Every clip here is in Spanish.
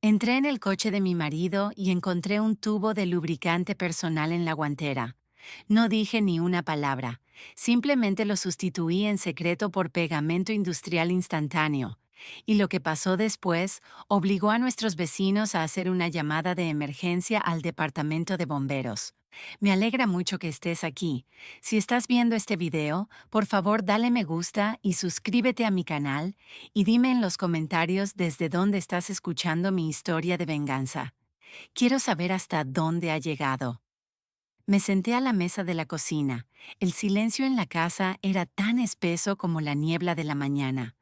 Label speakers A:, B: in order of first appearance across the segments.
A: Entré en el coche de mi marido y encontré un tubo de lubricante personal en la guantera. No dije ni una palabra, simplemente lo sustituí en secreto por pegamento industrial instantáneo. Y lo que pasó después obligó a nuestros vecinos a hacer una llamada de emergencia al departamento de bomberos. Me alegra mucho que estés aquí. Si estás viendo este video, por favor dale me gusta y suscríbete a mi canal y dime en los comentarios desde dónde estás escuchando mi historia de venganza. Quiero saber hasta dónde ha llegado. Me senté a la mesa de la cocina. El silencio en la casa era tan espeso como la niebla de la mañana.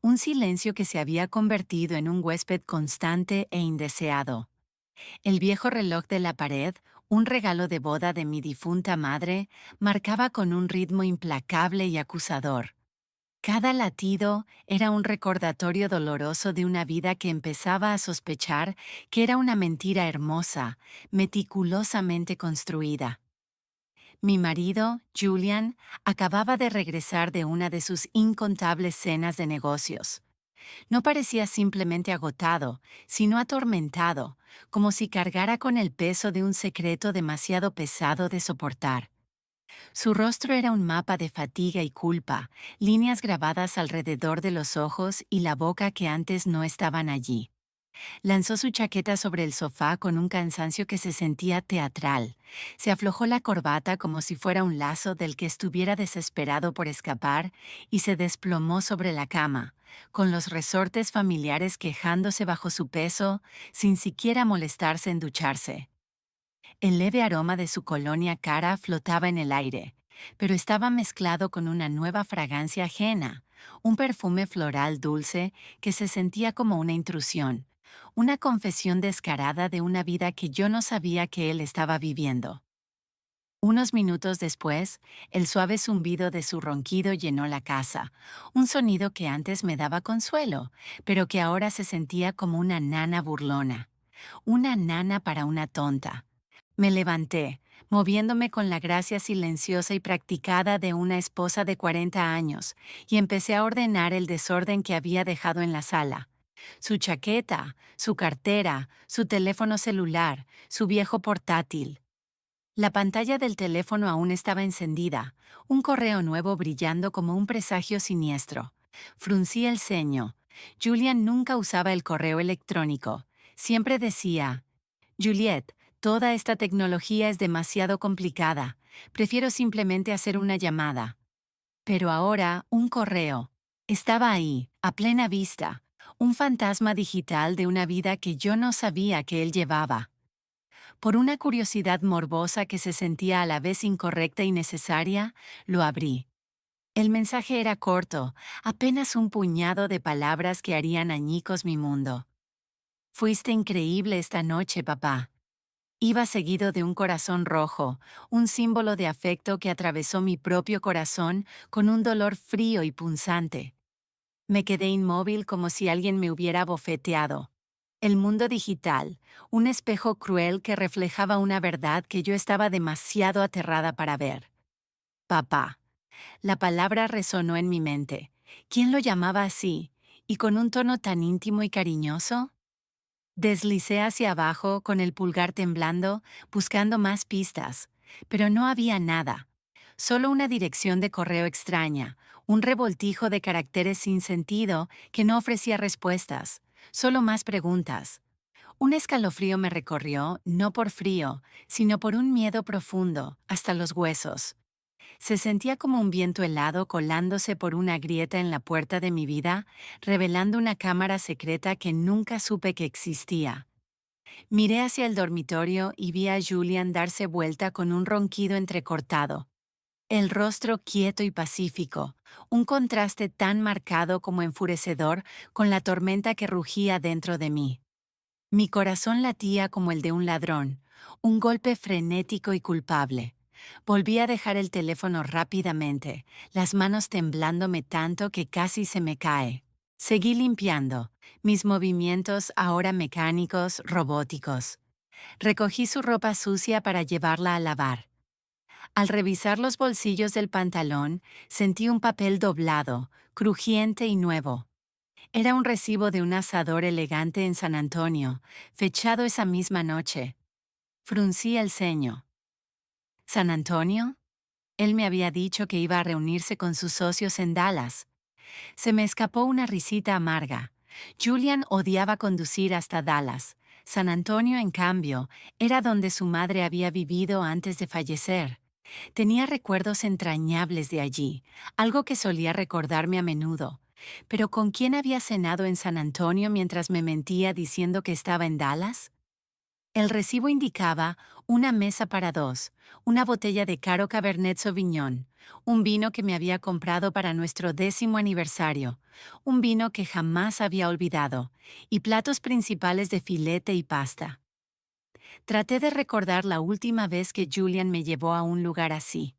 A: Un silencio que se había convertido en un huésped constante e indeseado. El viejo reloj de la pared, un regalo de boda de mi difunta madre, marcaba con un ritmo implacable y acusador. Cada latido era un recordatorio doloroso de una vida que empezaba a sospechar que era una mentira hermosa, meticulosamente construida. Mi marido, Julian, acababa de regresar de una de sus incontables cenas de negocios. No parecía simplemente agotado, sino atormentado, como si cargara con el peso de un secreto demasiado pesado de soportar. Su rostro era un mapa de fatiga y culpa, líneas grabadas alrededor de los ojos y la boca que antes no estaban allí. Lanzó su chaqueta sobre el sofá con un cansancio que se sentía teatral. Se aflojó la corbata como si fuera un lazo del que estuviera desesperado por escapar y se desplomó sobre la cama, con los resortes familiares quejándose bajo su peso, sin siquiera molestarse en ducharse. El leve aroma de su colonia cara flotaba en el aire, pero estaba mezclado con una nueva fragancia ajena, un perfume floral dulce que se sentía como una intrusión, una confesión descarada de una vida que yo no sabía que él estaba viviendo. Unos minutos después, el suave zumbido de su ronquido llenó la casa, un sonido que antes me daba consuelo, pero que ahora se sentía como una nana burlona, una nana para una tonta. Me levanté, moviéndome con la gracia silenciosa y practicada de una esposa de 40 años, y empecé a ordenar el desorden que había dejado en la sala. Su chaqueta, su cartera, su teléfono celular, su viejo portátil. La pantalla del teléfono aún estaba encendida, un correo nuevo brillando como un presagio siniestro. Fruncí el ceño. Julian nunca usaba el correo electrónico. Siempre decía: Juliet, toda esta tecnología es demasiado complicada. Prefiero simplemente hacer una llamada. Pero ahora, un correo. Estaba ahí, a plena vista. Un fantasma digital de una vida que yo no sabía que él llevaba. Por una curiosidad morbosa que se sentía a la vez incorrecta y necesaria, lo abrí. El mensaje era corto, apenas un puñado de palabras que harían añicos mi mundo. Fuiste increíble esta noche, papá. Iba seguido de un corazón rojo, un símbolo de afecto que atravesó mi propio corazón con un dolor frío y punzante. Me quedé inmóvil como si alguien me hubiera bofeteado. El mundo digital, un espejo cruel que reflejaba una verdad que yo estaba demasiado aterrada para ver. Papá. La palabra resonó en mi mente. ¿Quién lo llamaba así? ¿Y con un tono tan íntimo y cariñoso? Deslicé hacia abajo con el pulgar temblando, buscando más pistas, pero no había nada. Solo una dirección de correo extraña, un revoltijo de caracteres sin sentido que no ofrecía respuestas, solo más preguntas. Un escalofrío me recorrió, no por frío, sino por un miedo profundo, hasta los huesos. Se sentía como un viento helado colándose por una grieta en la puerta de mi vida, revelando una cámara secreta que nunca supe que existía. Miré hacia el dormitorio y vi a Julian darse vuelta con un ronquido entrecortado. El rostro quieto y pacífico, un contraste tan marcado como enfurecedor con la tormenta que rugía dentro de mí. Mi corazón latía como el de un ladrón, un golpe frenético y culpable. Volví a dejar el teléfono rápidamente, las manos temblándome tanto que casi se me cae. Seguí limpiando, mis movimientos ahora mecánicos, robóticos. Recogí su ropa sucia para llevarla a lavar. Al revisar los bolsillos del pantalón, sentí un papel doblado, crujiente y nuevo. Era un recibo de un asador elegante en San Antonio, fechado esa misma noche. Fruncí el ceño. ¿San Antonio? Él me había dicho que iba a reunirse con sus socios en Dallas. Se me escapó una risita amarga. Julian odiaba conducir hasta Dallas. San Antonio, en cambio, era donde su madre había vivido antes de fallecer. Tenía recuerdos entrañables de allí, algo que solía recordarme a menudo. Pero ¿con quién había cenado en San Antonio mientras me mentía diciendo que estaba en Dallas? El recibo indicaba una mesa para dos, una botella de caro Cabernet Sauvignon, un vino que me había comprado para nuestro 10º aniversario, un vino que jamás había olvidado, y platos principales de filete y pasta. Traté de recordar la última vez que Julian me llevó a un lugar así.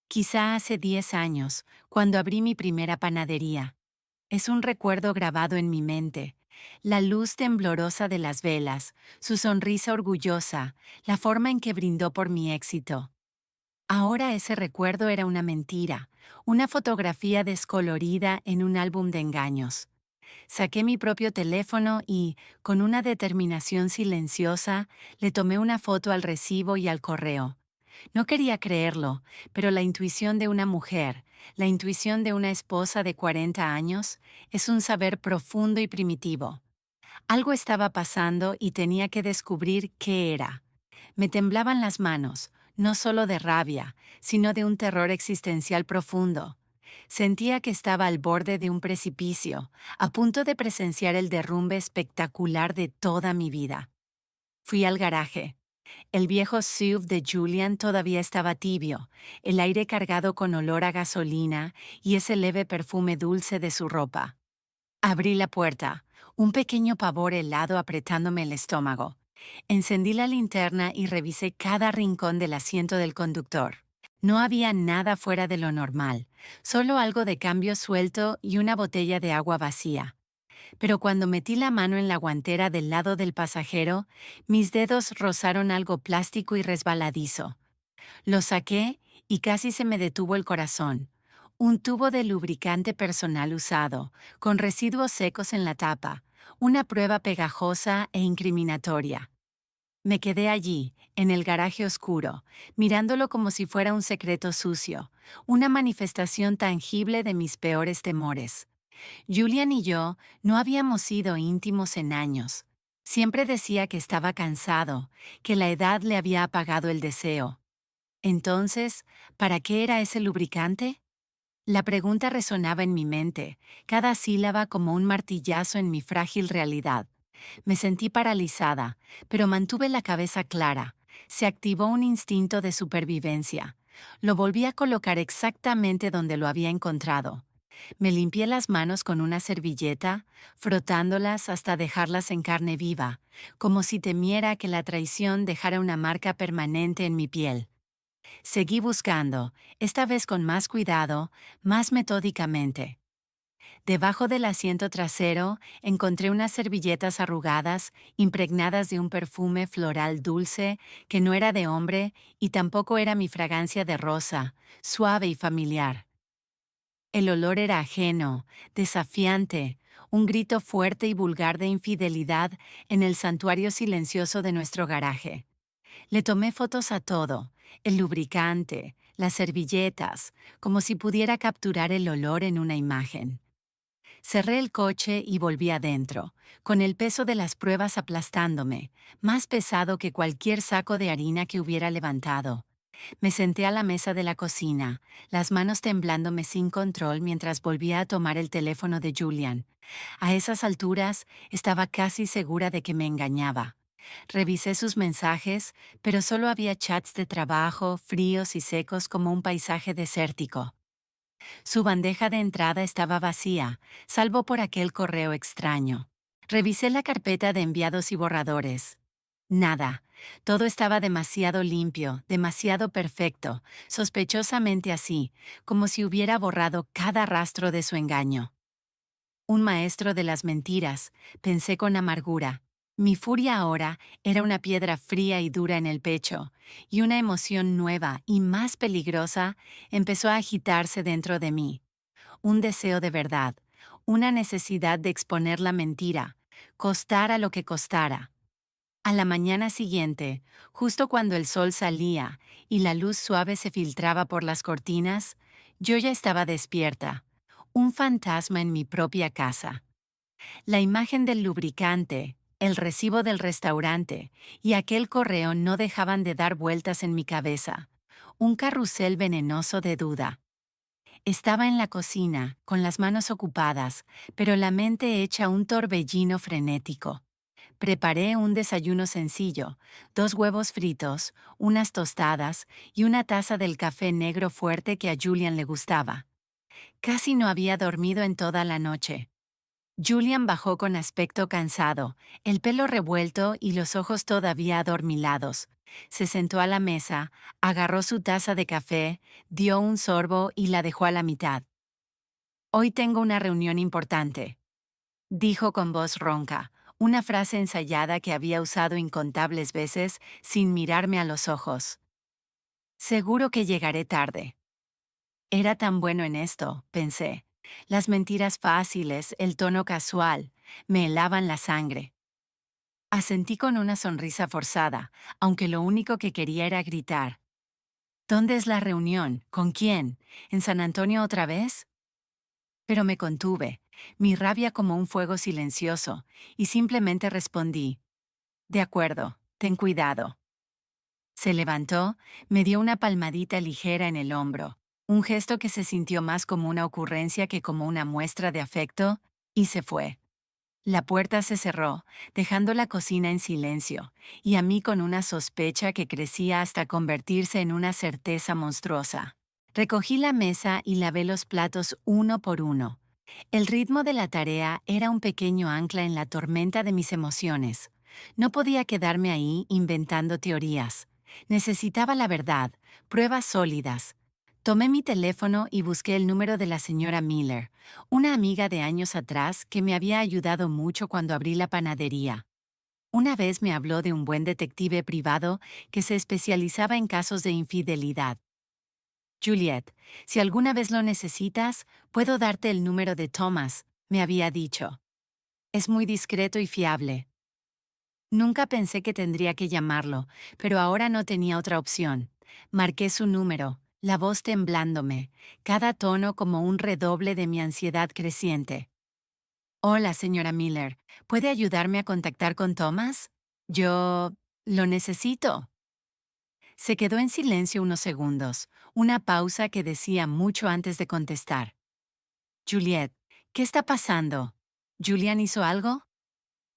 A: Quizá hace 10 años, cuando abrí mi primera panadería. Es un recuerdo grabado en mi mente. La luz temblorosa de las velas, su sonrisa orgullosa, la forma en que brindó por mi éxito. Ahora ese recuerdo era una mentira, una fotografía descolorida en un álbum de engaños. Saqué mi propio teléfono y, con una determinación silenciosa, le tomé una foto al recibo y al correo. No quería creerlo, pero la intuición de una mujer, la intuición de una esposa de 40 años, es un saber profundo y primitivo. Algo estaba pasando y tenía que descubrir qué era. Me temblaban las manos, no solo de rabia, sino de un terror existencial profundo. Sentía que estaba al borde de un precipicio, a punto de presenciar el derrumbe espectacular de toda mi vida. Fui al garaje. El viejo SUV de Julian todavía estaba tibio, el aire cargado con olor a gasolina y ese leve perfume dulce de su ropa. Abrí la puerta, un pequeño pavor helado apretándome el estómago. Encendí la linterna y revisé cada rincón del asiento del conductor. No había nada fuera de lo normal, solo algo de cambio suelto y una botella de agua vacía. Pero cuando metí la mano en la guantera del lado del pasajero, mis dedos rozaron algo plástico y resbaladizo. Lo saqué y casi se me detuvo el corazón. Un tubo de lubricante personal usado, con residuos secos en la tapa, una prueba pegajosa e incriminatoria. Me quedé allí, en el garaje oscuro, mirándolo como si fuera un secreto sucio, una manifestación tangible de mis peores temores. Julian y yo no habíamos sido íntimos en años. Siempre decía que estaba cansado, que la edad le había apagado el deseo. Entonces, ¿para qué era ese lubricante? La pregunta resonaba en mi mente, cada sílaba como un martillazo en mi frágil realidad. Me sentí paralizada, pero mantuve la cabeza clara. Se activó un instinto de supervivencia. Lo volví a colocar exactamente donde lo había encontrado. Me limpié las manos con una servilleta, frotándolas hasta dejarlas en carne viva, como si temiera que la traición dejara una marca permanente en mi piel. Seguí buscando, esta vez con más cuidado, más metódicamente. Debajo del asiento trasero encontré unas servilletas arrugadas, impregnadas de un perfume floral dulce que no era de hombre y tampoco era mi fragancia de rosa, suave y familiar. El olor era ajeno, desafiante, un grito fuerte y vulgar de infidelidad en el santuario silencioso de nuestro garaje. Le tomé fotos a todo, el lubricante, las servilletas, como si pudiera capturar el olor en una imagen. Cerré el coche y volví adentro, con el peso de las pruebas aplastándome, más pesado que cualquier saco de harina que hubiera levantado. Me senté a la mesa de la cocina, las manos temblándome sin control mientras volvía a tomar el teléfono de Julian. A esas alturas estaba casi segura de que me engañaba. Revisé sus mensajes, pero solo había chats de trabajo, fríos y secos como un paisaje desértico. Su bandeja de entrada estaba vacía, salvo por aquel correo extraño. Revisé la carpeta de enviados y borradores. Nada. Todo estaba demasiado limpio, demasiado perfecto, sospechosamente así, como si hubiera borrado cada rastro de su engaño. Un maestro de las mentiras, pensé con amargura. Mi furia ahora era una piedra fría y dura en el pecho, y una emoción nueva y más peligrosa empezó a agitarse dentro de mí. Un deseo de verdad, una necesidad de exponer la mentira, costara lo que costara. A la mañana siguiente, justo cuando el sol salía y la luz suave se filtraba por las cortinas, yo ya estaba despierta, un fantasma en mi propia casa. La imagen del lubricante, el recibo del restaurante y aquel correo no dejaban de dar vueltas en mi cabeza, un carrusel venenoso de duda. Estaba en la cocina, con las manos ocupadas, pero la mente hecha un torbellino frenético. Preparé un desayuno sencillo, 2 huevos fritos, unas tostadas y una taza del café negro fuerte que a Julian le gustaba. Casi no había dormido en toda la noche. Julian bajó con aspecto cansado, el pelo revuelto y los ojos todavía adormilados. Se sentó a la mesa, agarró su taza de café, dio un sorbo y la dejó a la mitad. Hoy tengo una reunión importante, dijo con voz ronca, una frase ensayada que había usado incontables veces sin mirarme a los ojos. Seguro que llegaré tarde. Era tan bueno en esto, pensé. Las mentiras fáciles, el tono casual, me helaban la sangre. Asentí con una sonrisa forzada, aunque lo único que quería era gritar. ¿Dónde es la reunión? ¿Con quién? ¿En San Antonio otra vez? Pero me contuve, mi rabia como un fuego silencioso, y simplemente respondí, de acuerdo, ten cuidado. Se levantó, me dio una palmadita ligera en el hombro, un gesto que se sintió más como una ocurrencia que como una muestra de afecto, y se fue. La puerta se cerró, dejando la cocina en silencio, y a mí con una sospecha que crecía hasta convertirse en una certeza monstruosa. Recogí la mesa y lavé los platos uno por uno. El ritmo de la tarea era un pequeño ancla en la tormenta de mis emociones. No podía quedarme ahí inventando teorías. Necesitaba la verdad, pruebas sólidas. Tomé mi teléfono y busqué el número de la señora Miller, una amiga de años atrás que me había ayudado mucho cuando abrí la panadería. Una vez me habló de un buen detective privado que se especializaba en casos de infidelidad. Juliet, si alguna vez lo necesitas, puedo darte el número de Thomas, me había dicho. Es muy discreto y fiable. Nunca pensé que tendría que llamarlo, pero ahora no tenía otra opción. Marqué su número, la voz temblándome, cada tono como un redoble de mi ansiedad creciente. Hola, señora Miller, ¿puede ayudarme a contactar con Thomas? Yo... lo necesito. Se quedó en silencio unos segundos, una pausa que decía mucho antes de contestar. Juliet, ¿qué está pasando? ¿Julian hizo algo?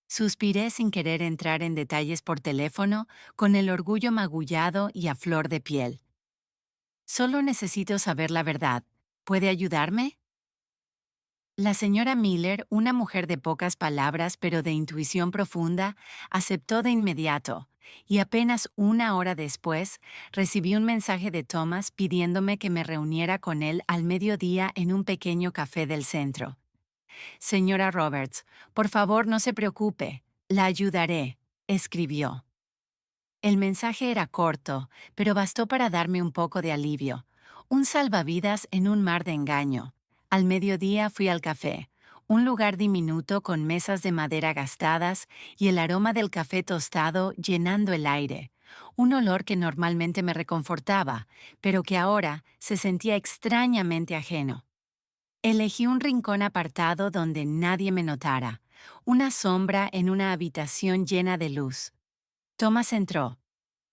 A: Suspiré sin querer entrar en detalles por teléfono, con el orgullo magullado y a flor de piel. Solo necesito saber la verdad. ¿Puede ayudarme? La señora Miller, una mujer de pocas palabras pero de intuición profunda, aceptó de inmediato, y apenas una hora después recibí un mensaje de Thomas pidiéndome que me reuniera con él al mediodía en un pequeño café del centro. Señora Roberts, por favor no se preocupe, la ayudaré, escribió. El mensaje era corto, pero bastó para darme un poco de alivio. Un salvavidas en un mar de engaño. Al mediodía fui al café, un lugar diminuto con mesas de madera gastadas y el aroma del café tostado llenando el aire. Un olor que normalmente me reconfortaba, pero que ahora se sentía extrañamente ajeno. Elegí un rincón apartado donde nadie me notara, una sombra en una habitación llena de luz. Thomas entró.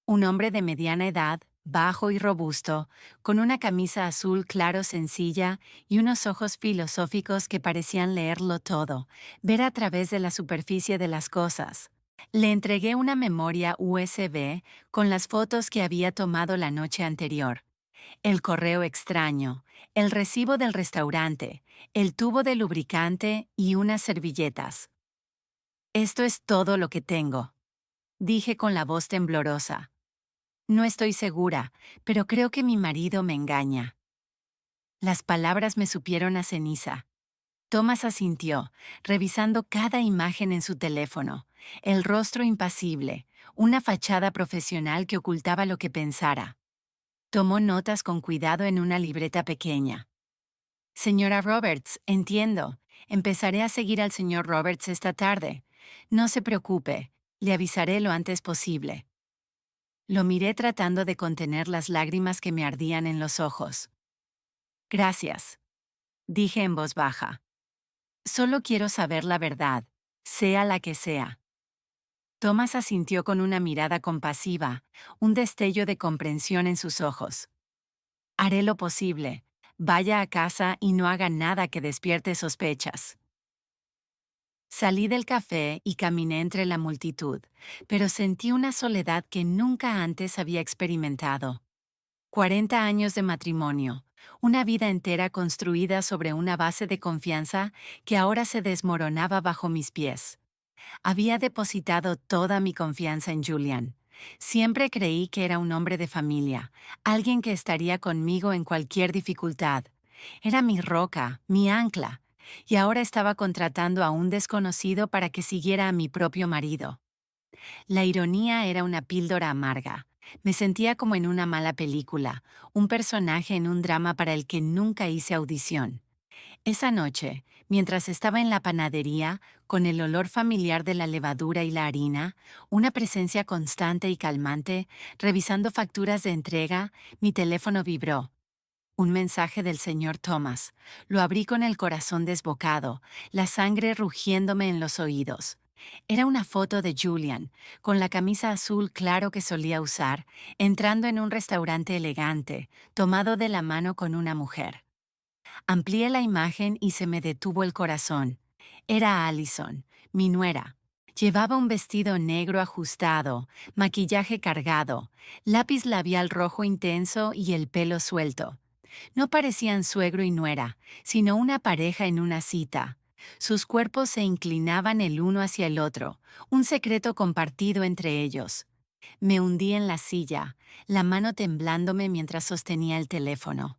A: Un hombre de mediana edad, bajo y robusto, con una camisa azul claro sencilla y unos ojos filosóficos que parecían leerlo todo, ver a través de la superficie de las cosas. Le entregué una memoria USB con las fotos que había tomado la noche anterior, el correo extraño, el recibo del restaurante, el tubo de lubricante y unas servilletas. Esto es todo lo que tengo, dije con la voz temblorosa. No estoy segura, pero creo que mi marido me engaña. Las palabras me supieron a ceniza. Thomas asintió, revisando cada imagen en su teléfono, el rostro impasible, una fachada profesional que ocultaba lo que pensara. Tomó notas con cuidado en una libreta pequeña. Señora Roberts, entiendo. Empezaré a seguir al señor Roberts esta tarde. No se preocupe, le avisaré lo antes posible. Lo miré tratando de contener las lágrimas que me ardían en los ojos. Gracias, dije en voz baja. Solo quiero saber la verdad, sea la que sea. Thomas asintió con una mirada compasiva, un destello de comprensión en sus ojos. Haré lo posible. Vaya a casa y no haga nada que despierte sospechas. Salí del café y caminé entre la multitud, pero sentí una soledad que nunca antes había experimentado. 40 años de matrimonio, una vida entera construida sobre una base de confianza que ahora se desmoronaba bajo mis pies. Había depositado toda mi confianza en Julian. Siempre creí que era un hombre de familia, alguien que estaría conmigo en cualquier dificultad. Era mi roca, mi ancla, y ahora estaba contratando a un desconocido para que siguiera a mi propio marido. La ironía era una píldora amarga. Me sentía como en una mala película, un personaje en un drama para el que nunca hice audición. Esa noche, mientras estaba en la panadería, con el olor familiar de la levadura y la harina, una presencia constante y calmante, revisando facturas de entrega, mi teléfono vibró. Un mensaje del señor Thomas. Lo abrí con el corazón desbocado, la sangre rugiéndome en los oídos. Era una foto de Julian, con la camisa azul claro que solía usar, entrando en un restaurante elegante, tomado de la mano con una mujer. Amplié la imagen y se me detuvo el corazón. Era Allison, mi nuera. Llevaba un vestido negro ajustado, maquillaje cargado, lápiz labial rojo intenso y el pelo suelto. No parecían suegro y nuera, sino una pareja en una cita. Sus cuerpos se inclinaban el uno hacia el otro, un secreto compartido entre ellos. Me hundí en la silla, la mano temblándome mientras sostenía el teléfono.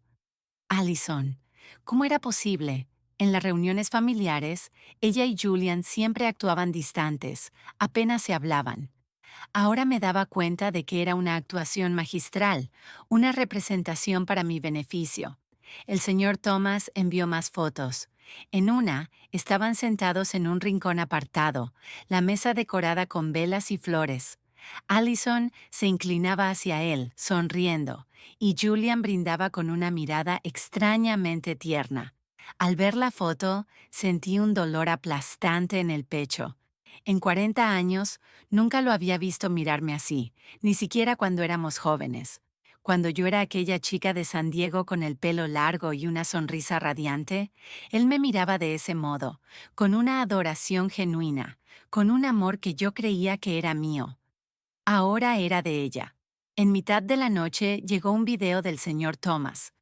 A: Allison. ¿Cómo era posible? En las reuniones familiares, ella y Julian siempre actuaban distantes, apenas se hablaban. Ahora me daba cuenta de que era una actuación magistral, una representación para mi beneficio. El señor Thomas envió más fotos. En una, estaban sentados en un rincón apartado, la mesa decorada con velas y flores. Allison se inclinaba hacia él, sonriendo, y Julian brindaba con una mirada extrañamente tierna. Al ver la foto, sentí un dolor aplastante en el pecho. En 40 años, nunca lo había visto mirarme así, ni siquiera cuando éramos jóvenes. Cuando yo era aquella chica de San Diego con el pelo largo y una sonrisa radiante, él me miraba de ese modo, con una adoración genuina, con un amor que yo creía que era mío. Ahora era de ella. En mitad de la noche llegó un video del señor Thomas.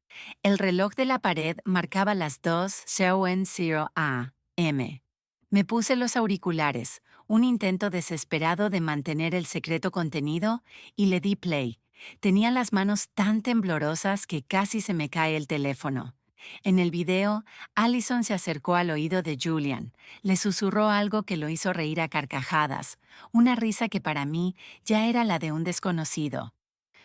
A: El reloj de la pared marcaba las 2:00 a.m. Me puse los auriculares, un intento desesperado de mantener el secreto contenido, y le di play. Tenía las manos tan temblorosas que casi se me cae el teléfono. En el video, Allison se acercó al oído de Julian, le susurró algo que lo hizo reír a carcajadas, una risa que para mí ya era la de un desconocido.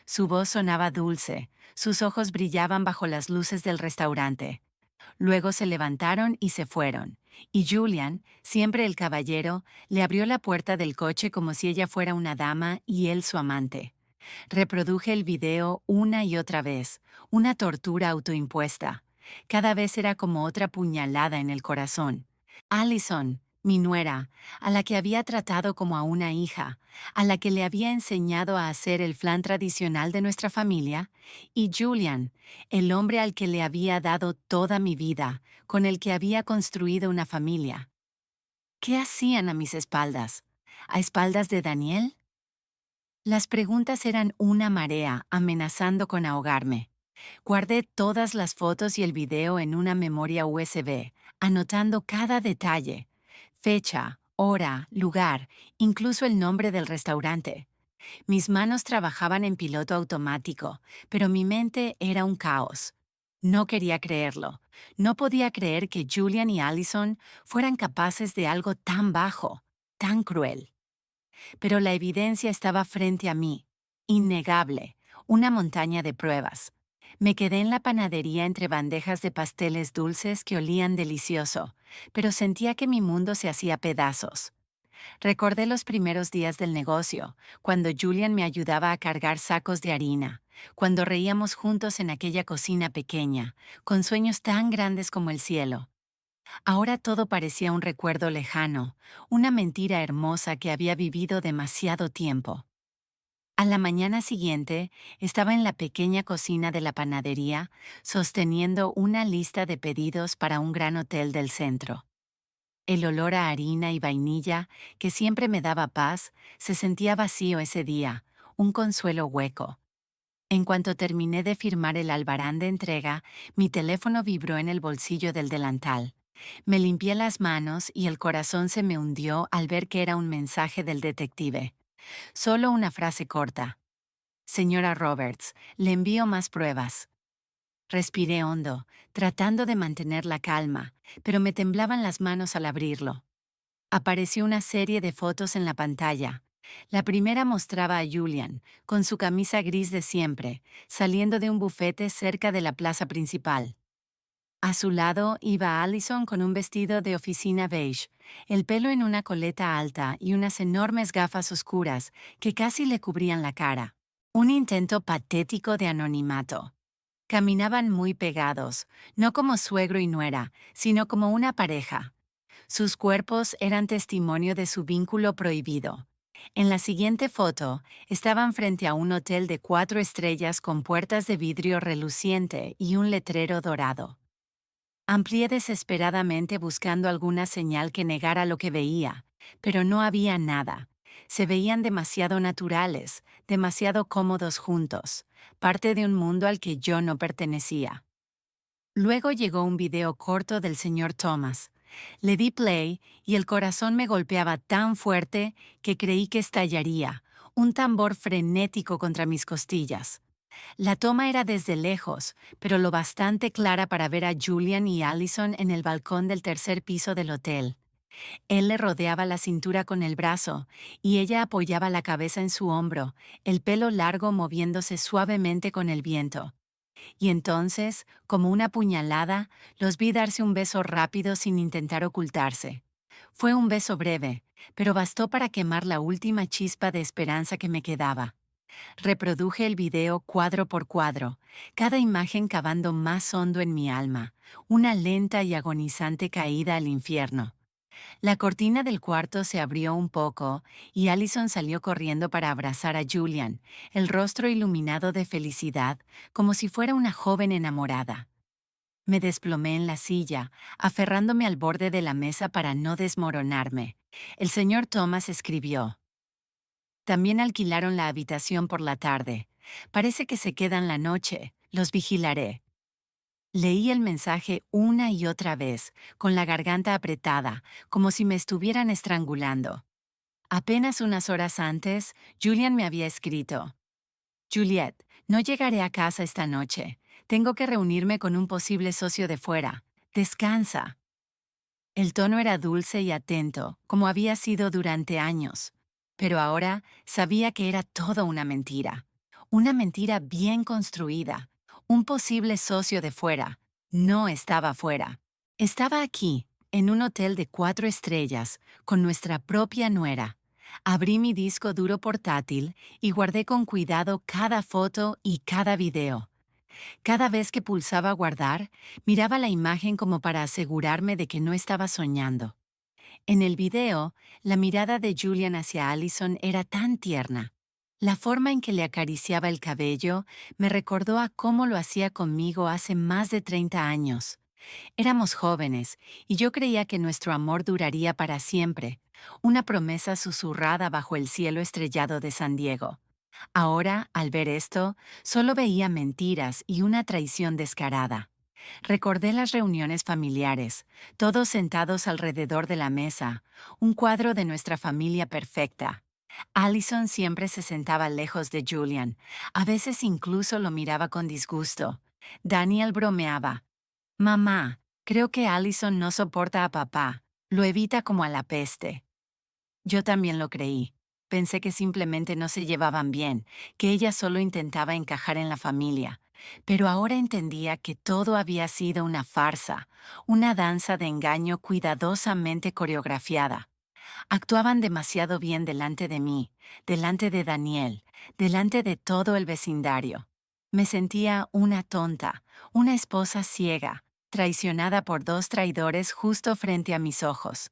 A: Su voz sonaba dulce, sus ojos brillaban bajo las luces del restaurante. Luego se levantaron y se fueron, y Julian, siempre el caballero, le abrió la puerta del coche como si ella fuera una dama y él su amante. Reproduje el video una y otra vez, una tortura autoimpuesta. Cada vez era como otra puñalada en el corazón. Allison, mi nuera, a la que había tratado como a una hija, a la que le había enseñado a hacer el flan tradicional de nuestra familia, y Julian, el hombre al que le había dado toda mi vida, con el que había construido una familia. ¿Qué hacían a mis espaldas? ¿A espaldas de Daniel? Las preguntas eran una marea, amenazando con ahogarme. Guardé todas las fotos y el video en una memoria USB, anotando cada detalle: fecha, hora, lugar, incluso el nombre del restaurante. Mis manos trabajaban en piloto automático, pero mi mente era un caos. No quería creerlo. No podía creer que Julian y Allison fueran capaces de algo tan bajo, tan cruel. Pero la evidencia estaba frente a mí, innegable, una montaña de pruebas. Me quedé en la panadería entre bandejas de pasteles dulces que olían delicioso, pero sentía que mi mundo se hacía pedazos. Recordé los primeros días del negocio, cuando Julian me ayudaba a cargar sacos de harina, cuando reíamos juntos en aquella cocina pequeña, con sueños tan grandes como el cielo. Ahora todo parecía un recuerdo lejano, una mentira hermosa que había vivido demasiado tiempo. A la mañana siguiente, estaba en la pequeña cocina de la panadería, sosteniendo una lista de pedidos para un gran hotel del centro. El olor a harina y vainilla, que siempre me daba paz, se sentía vacío ese día, un consuelo hueco. En cuanto terminé de firmar el albarán de entrega, mi teléfono vibró en el bolsillo del delantal. Me limpié las manos y el corazón se me hundió al ver que era un mensaje del detective. Solo una frase corta. Señora Roberts, le envío más pruebas. Respiré hondo, tratando de mantener la calma, pero me temblaban las manos al abrirlo. Apareció una serie de fotos en la pantalla. La primera mostraba a Julian, con su camisa gris de siempre, saliendo de un bufete cerca de la plaza principal. A su lado iba Allison con un vestido de oficina beige, el pelo en una coleta alta y unas enormes gafas oscuras que casi le cubrían la cara. Un intento patético de anonimato. Caminaban muy pegados, no como suegro y nuera, sino como una pareja. Sus cuerpos eran testimonio de su vínculo prohibido. En la siguiente foto, estaban frente a un hotel de 4 estrellas con puertas de vidrio reluciente y un letrero dorado. Amplié desesperadamente buscando alguna señal que negara lo que veía, pero no había nada. Se veían demasiado naturales, demasiado cómodos juntos, parte de un mundo al que yo no pertenecía. Luego llegó un video corto del señor Thomas. Le di play y el corazón me golpeaba tan fuerte que creí que estallaría, un tambor frenético contra mis costillas. La toma era desde lejos, pero lo bastante clara para ver a Julian y Allison en el balcón del tercer piso del hotel. Él le rodeaba la cintura con el brazo, y ella apoyaba la cabeza en su hombro, el pelo largo moviéndose suavemente con el viento. Y entonces, como una puñalada, los vi darse un beso rápido sin intentar ocultarse. Fue un beso breve, pero bastó para quemar la última chispa de esperanza que me quedaba. Reproduje el video cuadro por cuadro, cada imagen cavando más hondo en mi alma, una lenta y agonizante caída al infierno. La cortina del cuarto se abrió un poco y Allison salió corriendo para abrazar a Julian, el rostro iluminado de felicidad, como si fuera una joven enamorada. Me desplomé en la silla, aferrándome al borde de la mesa para no desmoronarme. El señor Thomas escribió. También alquilaron la habitación por la tarde. Parece que se quedan la noche. Los vigilaré. Leí el mensaje una y otra vez, con la garganta apretada, como si me estuvieran estrangulando. Apenas unas horas antes, Julian me había escrito: Juliet, no llegaré a casa esta noche. Tengo que reunirme con un posible socio de fuera. Descansa. El tono era dulce y atento, como había sido durante años. Pero ahora sabía que era todo una mentira. Una mentira bien construida. Un posible socio de fuera. No estaba fuera. Estaba aquí, en un hotel de 4 estrellas, con nuestra propia nuera. Abrí mi disco duro portátil y guardé con cuidado cada foto y cada video. Cada vez que pulsaba guardar, miraba la imagen como para asegurarme de que no estaba soñando. En el video, la mirada de Julian hacia Allison era tan tierna. La forma en que le acariciaba el cabello me recordó a cómo lo hacía conmigo hace más de 30 años. Éramos jóvenes, y yo creía que nuestro amor duraría para siempre, una promesa susurrada bajo el cielo estrellado de San Diego. Ahora, al ver esto, solo veía mentiras y una traición descarada. Recordé las reuniones familiares, todos sentados alrededor de la mesa, un cuadro de nuestra familia perfecta. Allison siempre se sentaba lejos de Julian, a veces incluso lo miraba con disgusto. Daniel bromeaba. Mamá, creo que Allison no soporta a papá, lo evita como a la peste. Yo también lo creí. Pensé que simplemente no se llevaban bien, que ella solo intentaba encajar en la familia, Pero ahora entendía que todo había sido una farsa, una danza de engaño cuidadosamente coreografiada. Actuaban demasiado bien delante de mí, delante de Daniel, delante de todo el vecindario. Me sentía una tonta, una esposa ciega, traicionada por dos traidores justo frente a mis ojos.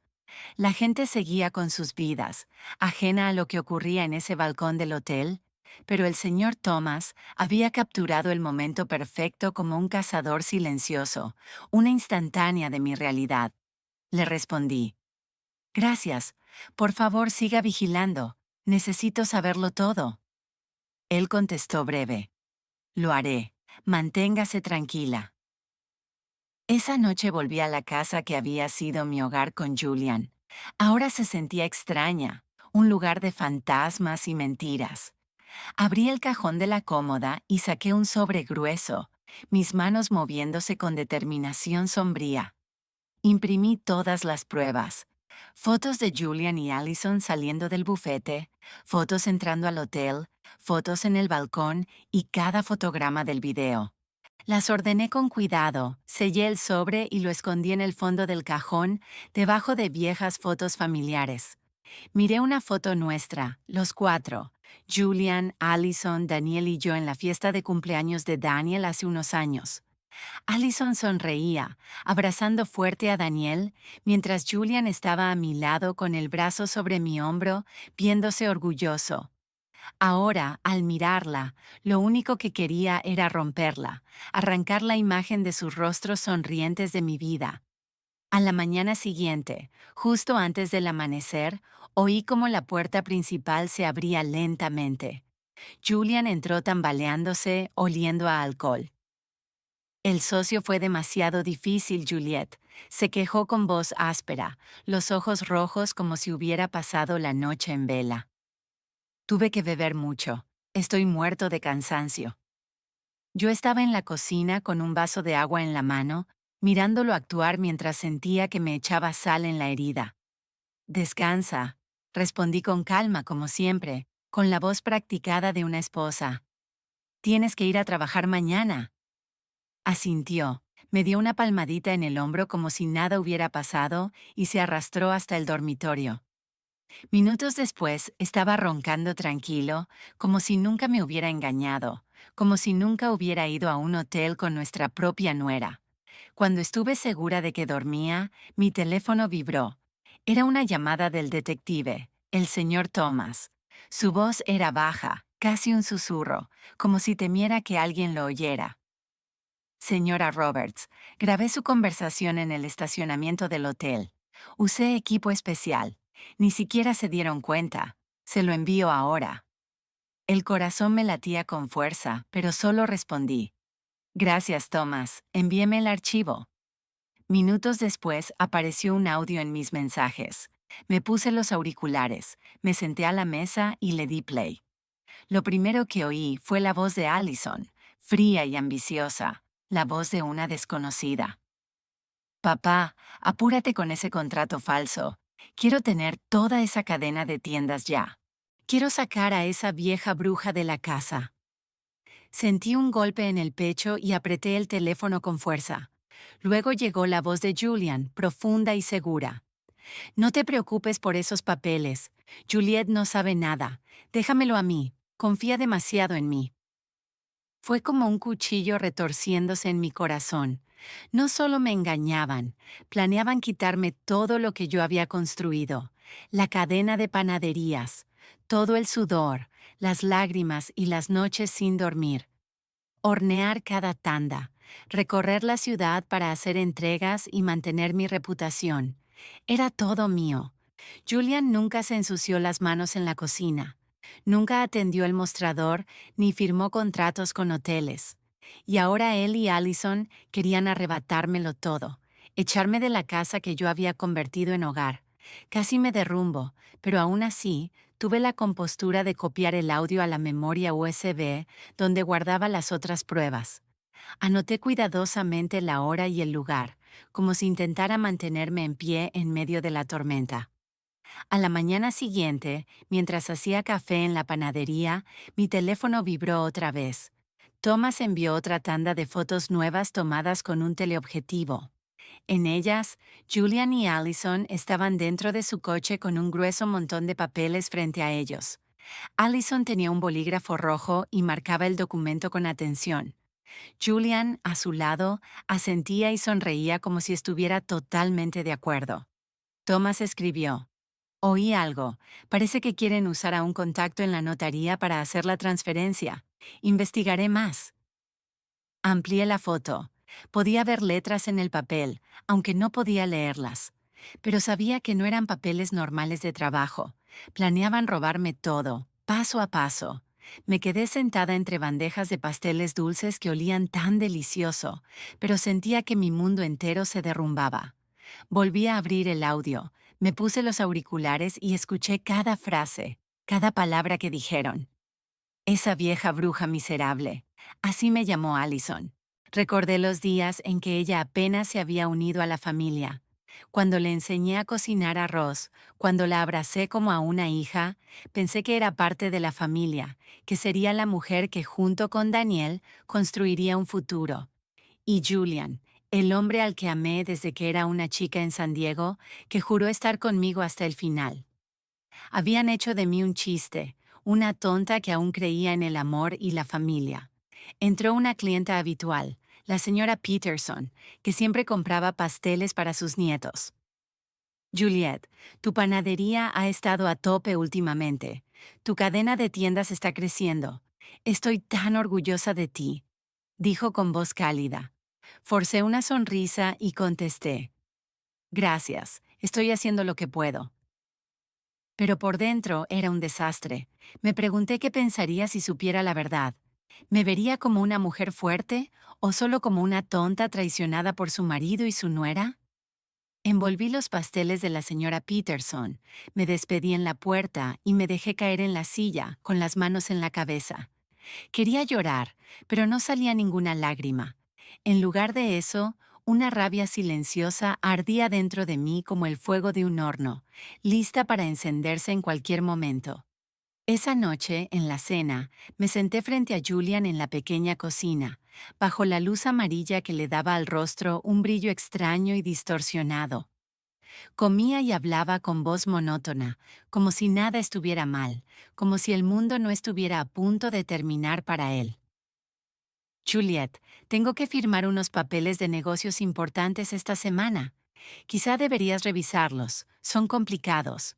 A: La gente seguía con sus vidas, ajena a lo que ocurría en ese balcón del hotel, pero el señor Thomas había capturado el momento perfecto como un cazador silencioso, una instantánea de mi realidad. Le respondí: Gracias, por favor siga vigilando, necesito saberlo todo. Él contestó breve: Lo haré, manténgase tranquila. Esa noche volví a la casa que había sido mi hogar con Julian. Ahora se sentía extraña, un lugar de fantasmas y mentiras. Abrí el cajón de la cómoda y saqué un sobre grueso, mis manos moviéndose con determinación sombría. Imprimí todas las pruebas. Fotos de Julian y Allison saliendo del bufete, fotos entrando al hotel, fotos en el balcón y cada fotograma del video. Las ordené con cuidado, sellé el sobre y lo escondí en el fondo del cajón, debajo de viejas fotos familiares. Miré una foto nuestra, los cuatro, Julian, Allison, Daniel y yo en la fiesta de cumpleaños de Daniel hace unos años. Allison sonreía, abrazando fuerte a Daniel, mientras Julian estaba a mi lado con el brazo sobre mi hombro, viéndose orgulloso. Ahora, al mirarla, lo único que quería era romperla, arrancar la imagen de sus rostros sonrientes de mi vida. A la mañana siguiente, justo antes del amanecer, oí como la puerta principal se abría lentamente. Julian entró tambaleándose, oliendo a alcohol. El socio fue demasiado difícil, Juliet. Se quejó con voz áspera, los ojos rojos como si hubiera pasado la noche en vela. Tuve que beber mucho. Estoy muerto de cansancio. Yo estaba en la cocina con un vaso de agua en la mano, mirándolo actuar mientras sentía que me echaba sal en la herida. Descansa, respondí con calma como siempre, con la voz practicada de una esposa. Tienes que ir a trabajar mañana. Asintió, me dio una palmadita en el hombro como si nada hubiera pasado y se arrastró hasta el dormitorio. Minutos después estaba roncando tranquilo, como si nunca me hubiera engañado, como si nunca hubiera ido a un hotel con nuestra propia nuera. Cuando estuve segura de que dormía, mi teléfono vibró. Era una llamada del detective, el señor Thomas. Su voz era baja, casi un susurro, como si temiera que alguien lo oyera. Señora Roberts, grabé su conversación en el estacionamiento del hotel. Usé equipo especial. Ni siquiera se dieron cuenta. Se lo envío ahora. El corazón me latía con fuerza, pero solo respondí: Gracias, Thomas. Envíeme el archivo. Minutos después apareció un audio en mis mensajes. Me puse los auriculares, me senté a la mesa y le di play. Lo primero que oí fue la voz de Allison, fría y ambiciosa, la voz de una desconocida. Papá, apúrate con ese contrato falso. Quiero tener toda esa cadena de tiendas ya. Quiero sacar a esa vieja bruja de la casa. Sentí un golpe en el pecho y apreté el teléfono con fuerza. Luego llegó la voz de Julian, profunda y segura. No te preocupes por esos papeles. Juliet no sabe nada. Déjamelo a mí. Confía demasiado en mí. Fue como un cuchillo retorciéndose en mi corazón. No solo me engañaban, planeaban quitarme todo lo que yo había construido, la cadena de panaderías, todo el sudor, las lágrimas y las noches sin dormir. Hornear cada tanda, recorrer la ciudad para hacer entregas y mantener mi reputación. Era todo mío. Julian nunca se ensució las manos en la cocina. Nunca atendió el mostrador ni firmó contratos con hoteles. Y ahora él y Allison querían arrebatármelo todo, echarme de la casa que yo había convertido en hogar. Casi me derrumbo, pero aún así tuve la compostura de copiar el audio a la memoria USB donde guardaba las otras pruebas. Anoté cuidadosamente la hora y el lugar, como si intentara mantenerme en pie en medio de la tormenta. A la mañana siguiente, mientras hacía café en la panadería, mi teléfono vibró otra vez. Thomas envió otra tanda de fotos nuevas tomadas con un teleobjetivo. En ellas, Julian y Allison estaban dentro de su coche con un grueso montón de papeles frente a ellos. Allison tenía un bolígrafo rojo y marcaba el documento con atención. Julian, a su lado, asentía y sonreía como si estuviera totalmente de acuerdo. Thomas escribió: Oí algo. Parece que quieren usar a un contacto en la notaría para hacer la transferencia. Investigaré más. Amplié la foto. Podía ver letras en el papel, aunque no podía leerlas. Pero sabía que no eran papeles normales de trabajo. Planeaban robarme todo, paso a paso. Me quedé sentada entre bandejas de pasteles dulces que olían tan delicioso, pero sentía que mi mundo entero se derrumbaba. Volví a abrir el audio, me puse los auriculares y escuché cada frase, cada palabra que dijeron. Esa vieja bruja miserable. Así me llamó Allison. Recordé los días en que ella apenas se había unido a la familia. Cuando le enseñé a cocinar arroz, cuando la abracé como a una hija, pensé que era parte de la familia, que sería la mujer que junto con Daniel construiría un futuro. Y Julian, el hombre al que amé desde que era una chica en San Diego, que juró estar conmigo hasta el final. Habían hecho de mí un chiste, una tonta que aún creía en el amor y la familia. Entró una clienta habitual, la señora Peterson, que siempre compraba pasteles para sus nietos. Juliet, tu panadería ha estado a tope últimamente. Tu cadena de tiendas está creciendo. Estoy tan orgullosa de ti, dijo con voz cálida. Forcé una sonrisa y contesté: Gracias, estoy haciendo lo que puedo. Pero por dentro era un desastre. Me pregunté qué pensaría si supiera la verdad. ¿Me vería como una mujer fuerte o solo como una tonta traicionada por su marido y su nuera? Envolví los pasteles de la señora Peterson, me despedí en la puerta y me dejé caer en la silla, con las manos en la cabeza. Quería llorar, pero no salía ninguna lágrima. En lugar de eso, una rabia silenciosa ardía dentro de mí como el fuego de un horno, lista para encenderse en cualquier momento. Esa noche, en la cena, me senté frente a Julian en la pequeña cocina, bajo la luz amarilla que le daba al rostro un brillo extraño y distorsionado. Comía y hablaba con voz monótona, como si nada estuviera mal, como si el mundo no estuviera a punto de terminar para él. Juliet, tengo que firmar unos papeles de negocios importantes esta semana. Quizá deberías revisarlos, son complicados.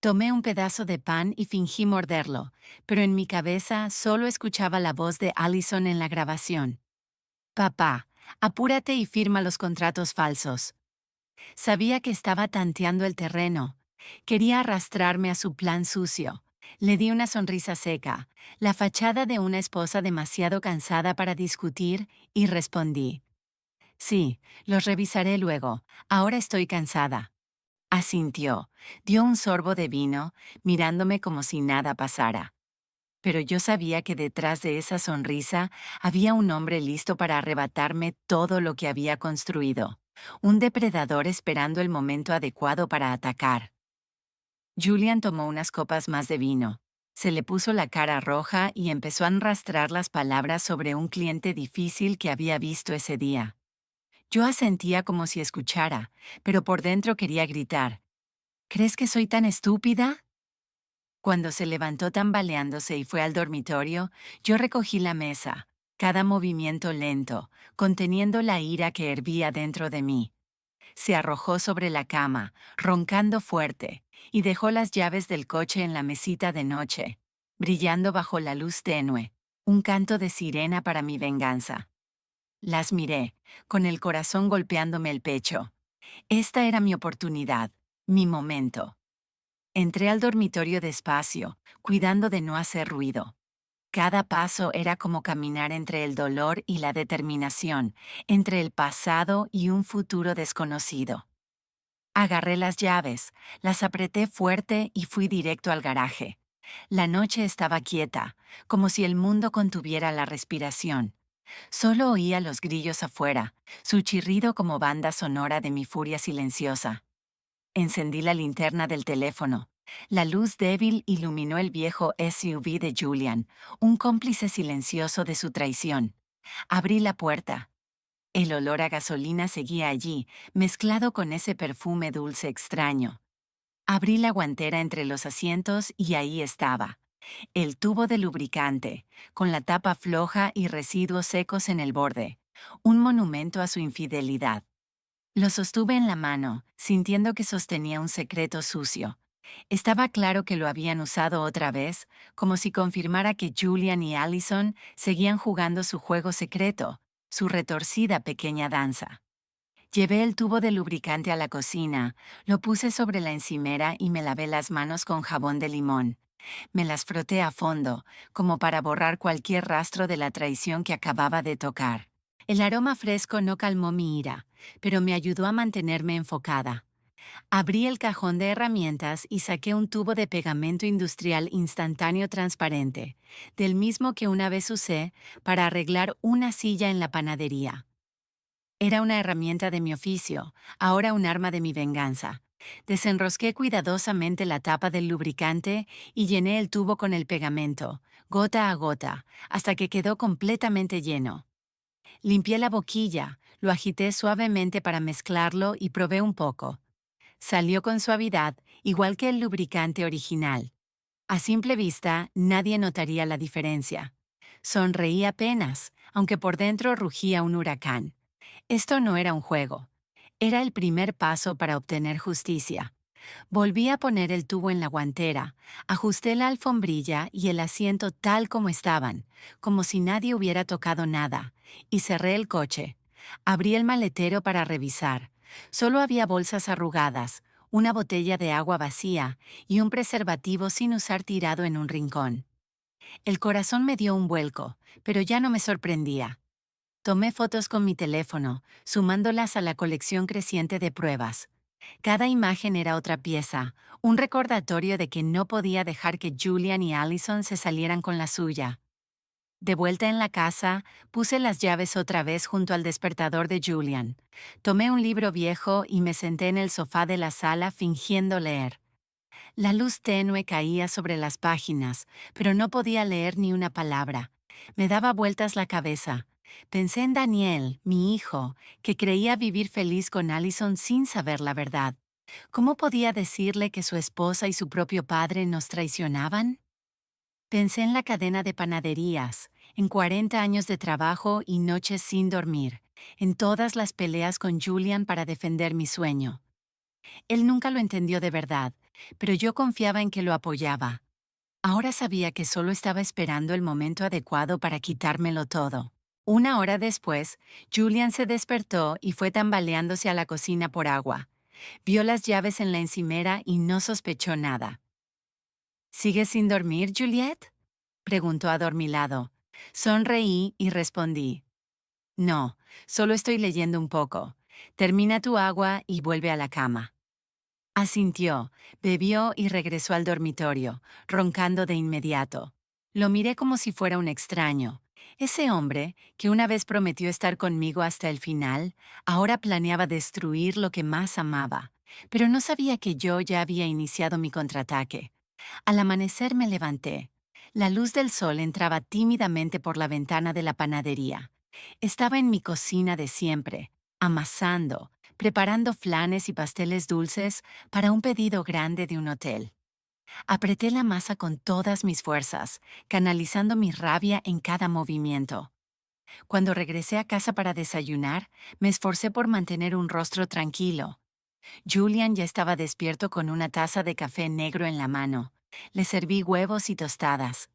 A: Tomé un pedazo de pan y fingí morderlo, pero en mi cabeza solo escuchaba la voz de Allison en la grabación. Papá, apúrate y firma los contratos falsos. Sabía que estaba tanteando el terreno. Quería arrastrarme a su plan sucio. Le di una sonrisa seca, la fachada de una esposa demasiado cansada para discutir, y respondí: Sí, los revisaré luego. Ahora estoy cansada. Asintió, dio un sorbo de vino, mirándome como si nada pasara. Pero yo sabía que detrás de esa sonrisa había un hombre listo para arrebatarme todo lo que había construido. Un depredador esperando el momento adecuado para atacar. Julian tomó unas copas más de vino. Se le puso la cara roja y empezó a enrastrar las palabras sobre un cliente difícil que había visto ese día. Yo asentía como si escuchara, pero por dentro quería gritar: ¿Crees que soy tan estúpida? Cuando se levantó tambaleándose y fue al dormitorio, yo recogí la mesa, cada movimiento lento, conteniendo la ira que hervía dentro de mí. Se arrojó sobre la cama, roncando fuerte, y dejó las llaves del coche en la mesita de noche, brillando bajo la luz tenue, un canto de sirena para mi venganza. Las miré, con el corazón golpeándome el pecho. Esta era mi oportunidad, mi momento. Entré al dormitorio despacio, cuidando de no hacer ruido. Cada paso era como caminar entre el dolor y la determinación, entre el pasado y un futuro desconocido. Agarré las llaves, las apreté fuerte y fui directo al garaje. La noche estaba quieta, como si el mundo contuviera la respiración. Solo oía los grillos afuera, su chirrido como banda sonora de mi furia silenciosa. Encendí la linterna del teléfono, La luz débil iluminó el viejo SUV de Julian, un cómplice silencioso de su traición. Abrí la puerta. El olor a gasolina seguía allí, mezclado con ese perfume dulce extraño. Abrí la guantera entre los asientos y ahí estaba. El tubo de lubricante, con la tapa floja y residuos secos en el borde. Un monumento a su infidelidad. Lo sostuve en la mano, sintiendo que sostenía un secreto sucio. Estaba claro que lo habían usado otra vez, como si confirmara que Julian y Allison seguían jugando su juego secreto, su retorcida pequeña danza. Llevé el tubo de lubricante a la cocina, lo puse sobre la encimera y me lavé las manos con jabón de limón. Me las froté a fondo, como para borrar cualquier rastro de la traición que acababa de tocar. El aroma fresco no calmó mi ira, pero me ayudó a mantenerme enfocada. Abrí el cajón de herramientas y saqué un tubo de pegamento industrial instantáneo transparente, del mismo que una vez usé para arreglar una silla en la panadería. Era una herramienta de mi oficio, ahora un arma de mi venganza. Desenrosqué cuidadosamente la tapa del lubricante y llené el tubo con el pegamento, gota a gota, hasta que quedó completamente lleno. Limpié la boquilla, lo agité suavemente para mezclarlo y probé un poco. Salió con suavidad, igual que el lubricante original. A simple vista, nadie notaría la diferencia. Sonreí apenas, aunque por dentro rugía un huracán. Esto no era un juego. Era el primer paso para obtener justicia. Volví a poner el tubo en la guantera, ajusté la alfombrilla y el asiento tal como estaban, como si nadie hubiera tocado nada, y cerré el coche. Abrí el maletero para revisar. Solo había bolsas arrugadas, una botella de agua vacía y un preservativo sin usar tirado en un rincón. El corazón me dio un vuelco, pero ya no me sorprendía. Tomé fotos con mi teléfono, sumándolas a la colección creciente de pruebas. Cada imagen era otra pieza, un recordatorio de que no podía dejar que Julian y Allison se salieran con la suya. De vuelta en la casa, puse las llaves otra vez junto al despertador de Julian. Tomé un libro viejo y me senté en el sofá de la sala fingiendo leer. La luz tenue caía sobre las páginas, pero no podía leer ni una palabra. Me daba vueltas la cabeza. Pensé en Daniel, mi hijo, que creía vivir feliz con Allison sin saber la verdad. ¿Cómo podía decirle que su esposa y su propio padre nos traicionaban? Pensé en la cadena de panaderías, en 40 años de trabajo y noches sin dormir, en todas las peleas con Julian para defender mi sueño. Él nunca lo entendió de verdad, pero yo confiaba en que lo apoyaba. Ahora sabía que solo estaba esperando el momento adecuado para quitármelo todo. Una hora después, Julian se despertó y fue tambaleándose a la cocina por agua. Vio las llaves en la encimera y no sospechó nada. ¿Sigues sin dormir, Juliet?, preguntó adormilado. Sonreí y respondí. No, solo estoy leyendo un poco. Termina tu agua y vuelve a la cama. Asintió, bebió y regresó al dormitorio, roncando de inmediato. Lo miré como si fuera un extraño. Ese hombre, que una vez prometió estar conmigo hasta el final, ahora planeaba destruir lo que más amaba. Pero no sabía que yo ya había iniciado mi contraataque. Al amanecer me levanté. La luz del sol entraba tímidamente por la ventana de la panadería. Estaba en mi cocina de siempre, amasando, preparando flanes y pasteles dulces para un pedido grande de un hotel. Apreté la masa con todas mis fuerzas, canalizando mi rabia en cada movimiento. Cuando regresé a casa para desayunar, me esforcé por mantener un rostro tranquilo. Julian ya estaba despierto con una taza de café negro en la mano. Le serví huevos y tostadas.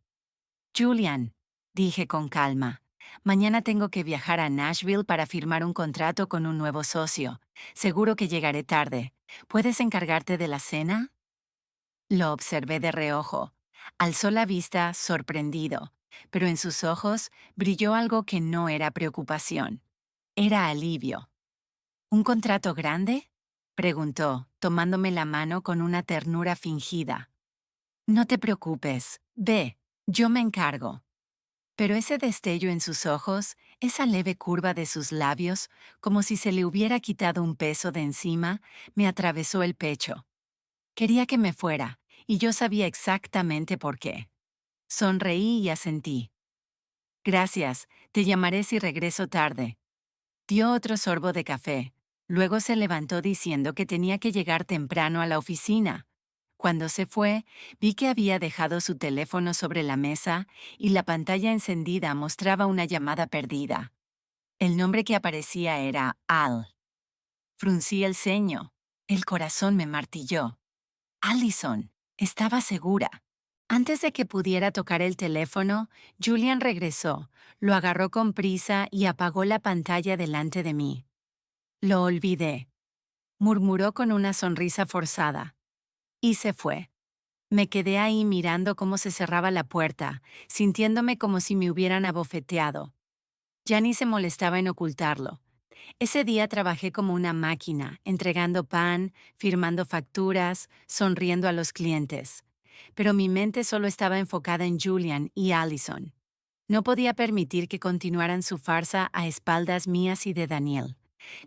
A: Julian, dije con calma, mañana tengo que viajar a Nashville para firmar un contrato con un nuevo socio. Seguro que llegaré tarde. ¿Puedes encargarte de la cena? Lo observé de reojo. Alzó la vista, sorprendido, pero en sus ojos brilló algo que no era preocupación. Era alivio. ¿Un contrato grande?, preguntó, tomándome la mano con una ternura fingida. No te preocupes, ve, yo me encargo. Pero ese destello en sus ojos, esa leve curva de sus labios, como si se le hubiera quitado un peso de encima, me atravesó el pecho. Quería que me fuera, y yo sabía exactamente por qué. Sonreí y asentí. Gracias, te llamaré si regreso tarde. Dio otro sorbo de café. Luego se levantó diciendo que tenía que llegar temprano a la oficina. Cuando se fue, vi que había dejado su teléfono sobre la mesa y la pantalla encendida mostraba una llamada perdida. El nombre que aparecía era Al. Fruncí el ceño. El corazón me martilló. Allison, estaba segura. Antes de que pudiera tocar el teléfono, Julian regresó, lo agarró con prisa y apagó la pantalla delante de mí. Lo olvidé, murmuró con una sonrisa forzada. Y se fue. Me quedé ahí mirando cómo se cerraba la puerta, sintiéndome como si me hubieran abofeteado. Ya ni se molestaba en ocultarlo. Ese día trabajé como una máquina, entregando pan, firmando facturas, sonriendo a los clientes. Pero mi mente solo estaba enfocada en Julian y Allison. No podía permitir que continuaran su farsa a espaldas mías y de Daniel.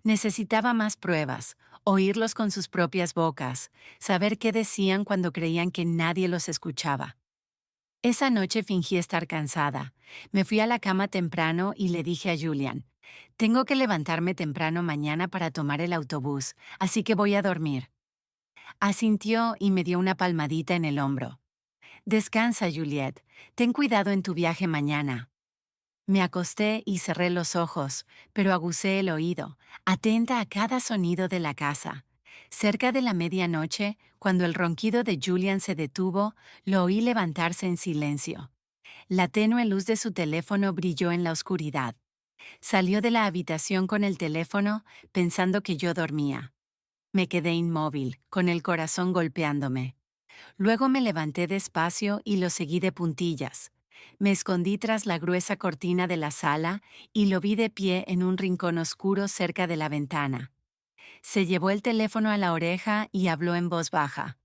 A: Necesitaba más pruebas, oírlos con sus propias bocas, saber qué decían cuando creían que nadie los escuchaba. Esa noche fingí estar cansada. Me fui a la cama temprano y le dije a Julian, tengo que levantarme temprano mañana para tomar el autobús, así que voy a dormir. Asintió y me dio una palmadita en el hombro. Descansa, Juliet. Ten cuidado en tu viaje mañana. Me acosté y cerré los ojos, pero agucé el oído, atenta a cada sonido de la casa. Cerca de la medianoche, cuando el ronquido de Julian se detuvo, lo oí levantarse en silencio. La tenue luz de su teléfono brilló en la oscuridad. Salió de la habitación con el teléfono, pensando que yo dormía. Me quedé inmóvil, con el corazón golpeándome. Luego me levanté despacio y lo seguí de puntillas. Me escondí tras la gruesa cortina de la sala y lo vi de pie en un rincón oscuro cerca de la ventana. Se llevó el teléfono a la oreja y habló en voz baja.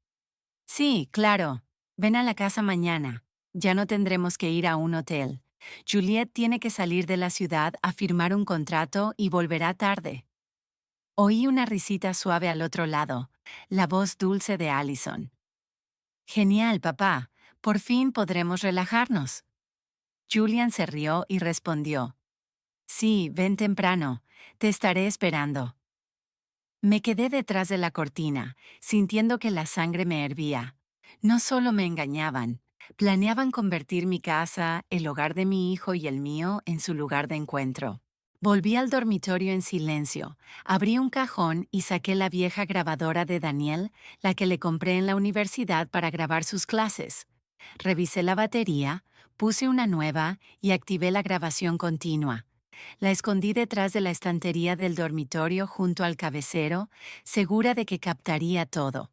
A: Sí, claro. Ven a la casa mañana. Ya no tendremos que ir a un hotel. Juliet tiene que salir de la ciudad a firmar un contrato y volverá tarde. Oí una risita suave al otro lado, la voz dulce de Allison. Genial, papá. Por fin podremos relajarnos. Julian se rió y respondió. Sí, ven temprano. Te estaré esperando. Me quedé detrás de la cortina, sintiendo que la sangre me hervía. No solo me engañaban, planeaban convertir mi casa, el hogar de mi hijo y el mío, en su lugar de encuentro. Volví al dormitorio en silencio, abrí un cajón y saqué la vieja grabadora de Daniel, la que le compré en la universidad para grabar sus clases. Revisé la batería, puse una nueva y activé la grabación continua. La escondí detrás de la estantería del dormitorio junto al cabecero, segura de que captaría todo.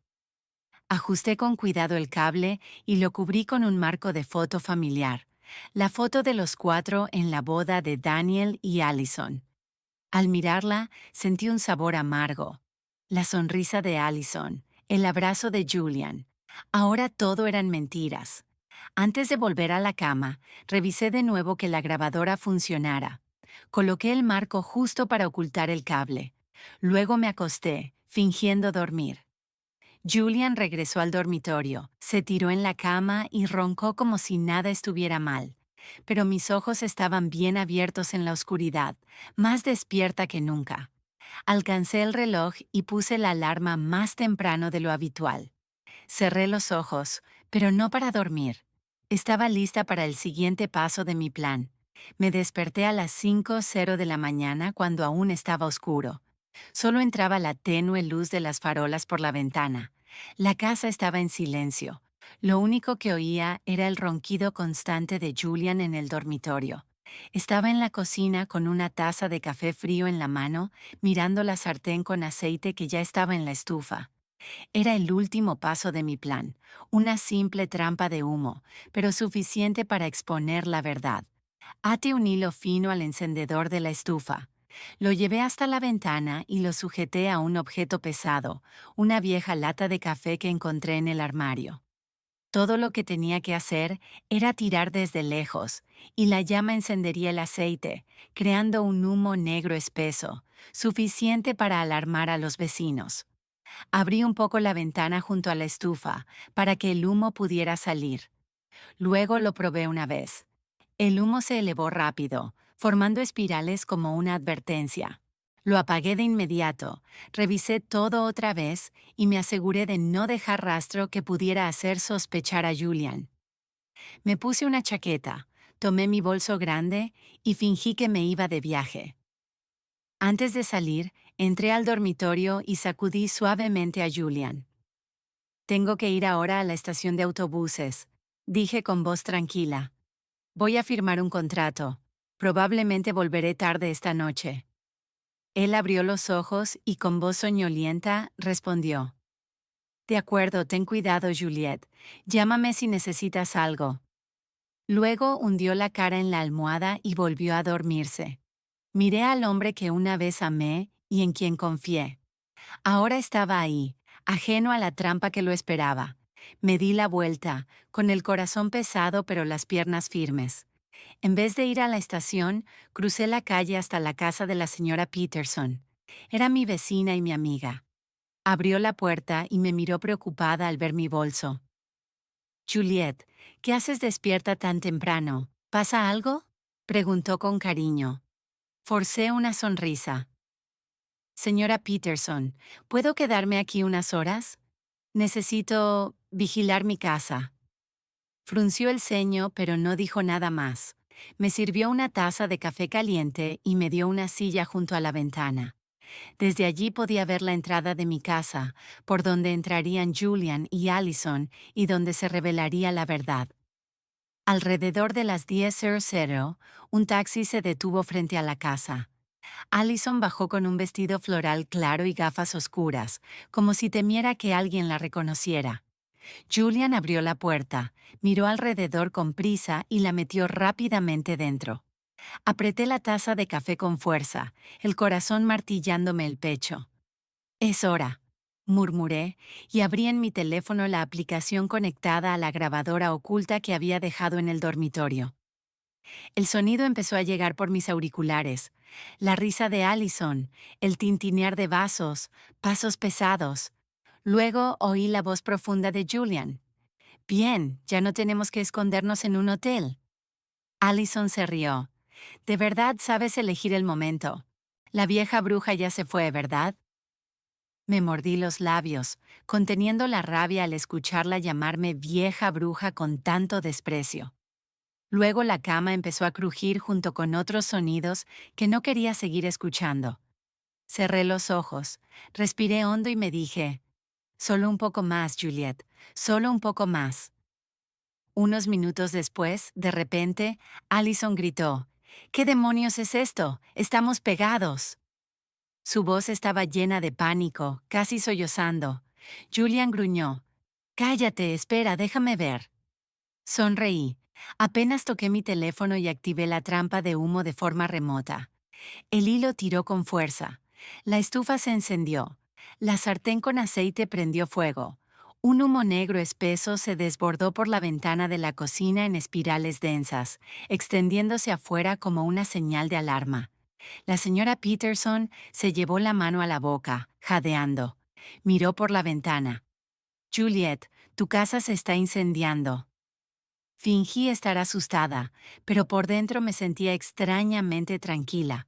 A: Ajusté con cuidado el cable y lo cubrí con un marco de foto familiar, la foto de los cuatro en la boda de Daniel y Allison. Al mirarla, sentí un sabor amargo. La sonrisa de Allison, el abrazo de Julian. Ahora todo eran mentiras. Antes de volver a la cama, revisé de nuevo que la grabadora funcionara. Coloqué el marco justo para ocultar el cable. Luego me acosté, fingiendo dormir. Julian regresó al dormitorio, se tiró en la cama y roncó como si nada estuviera mal. Pero mis ojos estaban bien abiertos en la oscuridad, más despierta que nunca. Alcancé el reloj y puse la alarma más temprano de lo habitual. Cerré los ojos, pero no para dormir. Estaba lista para el siguiente paso de mi plan. Me desperté a las 5:00 de la mañana cuando aún estaba oscuro. Solo entraba la tenue luz de las farolas por la ventana. La casa estaba en silencio. Lo único que oía era el ronquido constante de Julian en el dormitorio. Estaba en la cocina con una taza de café frío en la mano, mirando la sartén con aceite que ya estaba en la estufa. Era el último paso de mi plan, una simple trampa de humo, pero suficiente para exponer la verdad. Até un hilo fino al encendedor de la estufa. Lo llevé hasta la ventana y lo sujeté a un objeto pesado, una vieja lata de café que encontré en el armario. Todo lo que tenía que hacer era tirar desde lejos, y la llama encendería el aceite, creando un humo negro espeso, suficiente para alarmar a los vecinos. Abrí un poco la ventana junto a la estufa para que el humo pudiera salir. Luego lo probé una vez. El humo se elevó rápido, formando espirales como una advertencia. Lo apagué de inmediato, revisé todo otra vez y me aseguré de no dejar rastro que pudiera hacer sospechar a Julian. Me puse una chaqueta, tomé mi bolso grande y fingí que me iba de viaje. Antes de salir, entré al dormitorio y sacudí suavemente a Julian. Tengo que ir ahora a la estación de autobuses, dije con voz tranquila. Voy a firmar un contrato. Probablemente volveré tarde esta noche. Él abrió los ojos y con voz soñolienta respondió. De acuerdo, ten cuidado, Juliet. Llámame si necesitas algo. Luego hundió la cara en la almohada y volvió a dormirse. Miré al hombre que una vez amé y en quien confié. Ahora estaba ahí, ajeno a la trampa que lo esperaba. Me di la vuelta, con el corazón pesado pero las piernas firmes. En vez de ir a la estación, crucé la calle hasta la casa de la señora Peterson. Era mi vecina y mi amiga. Abrió la puerta y me miró preocupada al ver mi bolso. Juliet, ¿qué haces despierta tan temprano? ¿Pasa algo? Preguntó con cariño. Forcé una sonrisa. Señora Peterson, ¿puedo quedarme aquí unas horas? Necesito vigilar mi casa. Frunció el ceño, pero no dijo nada más. Me sirvió una taza de café caliente y me dio una silla junto a la ventana. Desde allí podía ver la entrada de mi casa, por donde entrarían Julian y Allison y donde se revelaría la verdad. Alrededor de las 10:00, un taxi se detuvo frente a la casa. Allison bajó con un vestido floral claro y gafas oscuras, como si temiera que alguien la reconociera. Julian abrió la puerta, miró alrededor con prisa y la metió rápidamente dentro. Apreté la taza de café con fuerza, el corazón martillándome el pecho. Es hora, murmuré, y abrí en mi teléfono la aplicación conectada a la grabadora oculta que había dejado en el dormitorio. El sonido empezó a llegar por mis auriculares. La risa de Allison, el tintinear de vasos, pasos pesados. Luego oí la voz profunda de Julian. Bien, ya no tenemos que escondernos en un hotel. Allison se rió. De verdad sabes elegir el momento. La vieja bruja ya se fue, ¿verdad? Me mordí los labios, conteniendo la rabia al escucharla llamarme vieja bruja con tanto desprecio. Luego la cama empezó a crujir junto con otros sonidos que no quería seguir escuchando. Cerré los ojos, respiré hondo y me dije, solo un poco más, Juliet, solo un poco más. Unos minutos después, de repente, Allison gritó, ¿qué demonios es esto? Estamos pegados. Su voz estaba llena de pánico, casi sollozando. Julian gruñó, cállate, espera, déjame ver. Sonreí. Apenas toqué mi teléfono y activé la trampa de humo de forma remota. El hilo tiró con fuerza. La estufa se encendió. La sartén con aceite prendió fuego. Un humo negro espeso se desbordó por la ventana de la cocina en espirales densas, extendiéndose afuera como una señal de alarma. La señora Peterson se llevó la mano a la boca, jadeando. Miró por la ventana. Juliet, tu casa se está incendiando. Fingí estar asustada, pero por dentro me sentía extrañamente tranquila.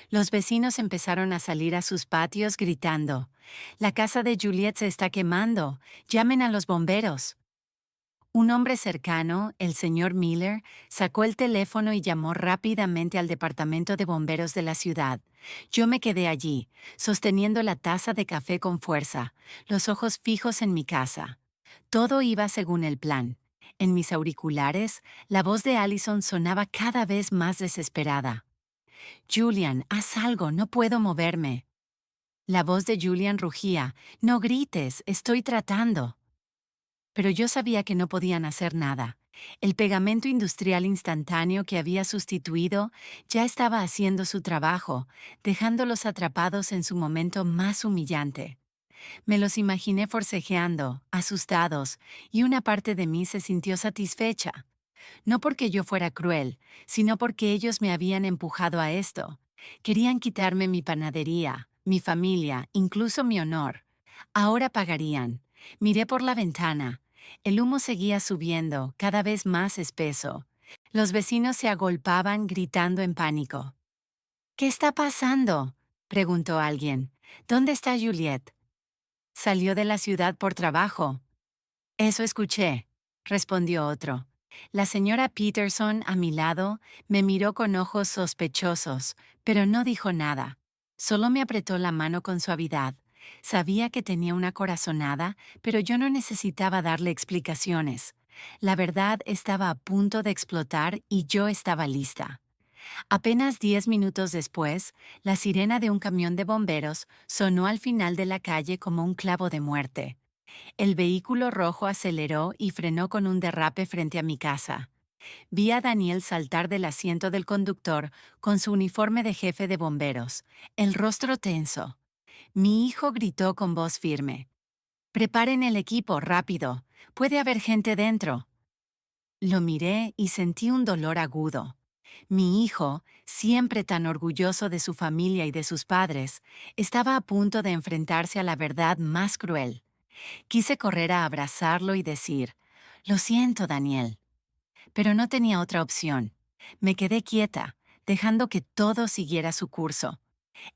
A: Los vecinos empezaron a salir a sus patios gritando, «La casa de Juliet se está quemando, llamen a los bomberos». Un hombre cercano, el señor Miller, sacó el teléfono y llamó rápidamente al departamento de bomberos de la ciudad. Yo me quedé allí, sosteniendo la taza de café con fuerza, los ojos fijos en mi casa. Todo iba según el plan. En mis auriculares, la voz de Allison sonaba cada vez más desesperada. «Julian, haz algo, no puedo moverme». La voz de Julian rugía. «No grites, estoy tratando». Pero yo sabía que no podían hacer nada. El pegamento industrial instantáneo que había sustituido ya estaba haciendo su trabajo, dejándolos atrapados en su momento más humillante. Me los imaginé forcejeando, asustados, y una parte de mí se sintió satisfecha. No porque yo fuera cruel, sino porque ellos me habían empujado a esto. Querían quitarme mi panadería, mi familia, incluso mi honor. Ahora pagarían. Miré por la ventana. El humo seguía subiendo, cada vez más espeso. Los vecinos se agolpaban gritando en pánico. ¿Qué está pasando?, preguntó alguien. ¿Dónde está Juliet? Salió de la ciudad por trabajo. Eso escuché, respondió otro. La señora Peterson, a mi lado, me miró con ojos sospechosos, pero no dijo nada. Solo me apretó la mano con suavidad. Sabía que tenía una corazonada, pero yo no necesitaba darle explicaciones. La verdad estaba a punto de explotar y yo estaba lista. Apenas 10 minutos después, la sirena de un camión de bomberos sonó al final de la calle como un clavo de muerte. El vehículo rojo aceleró y frenó con un derrape frente a mi casa. Vi a Daniel saltar del asiento del conductor con su uniforme de jefe de bomberos, el rostro tenso. Mi hijo gritó con voz firme. «Preparen el equipo, rápido. Puede haber gente dentro». Lo miré y sentí un dolor agudo. Mi hijo, siempre tan orgulloso de su familia y de sus padres, estaba a punto de enfrentarse a la verdad más cruel. Quise correr a abrazarlo y decir, «Lo siento, Daniel». Pero no tenía otra opción. Me quedé quieta, dejando que todo siguiera su curso.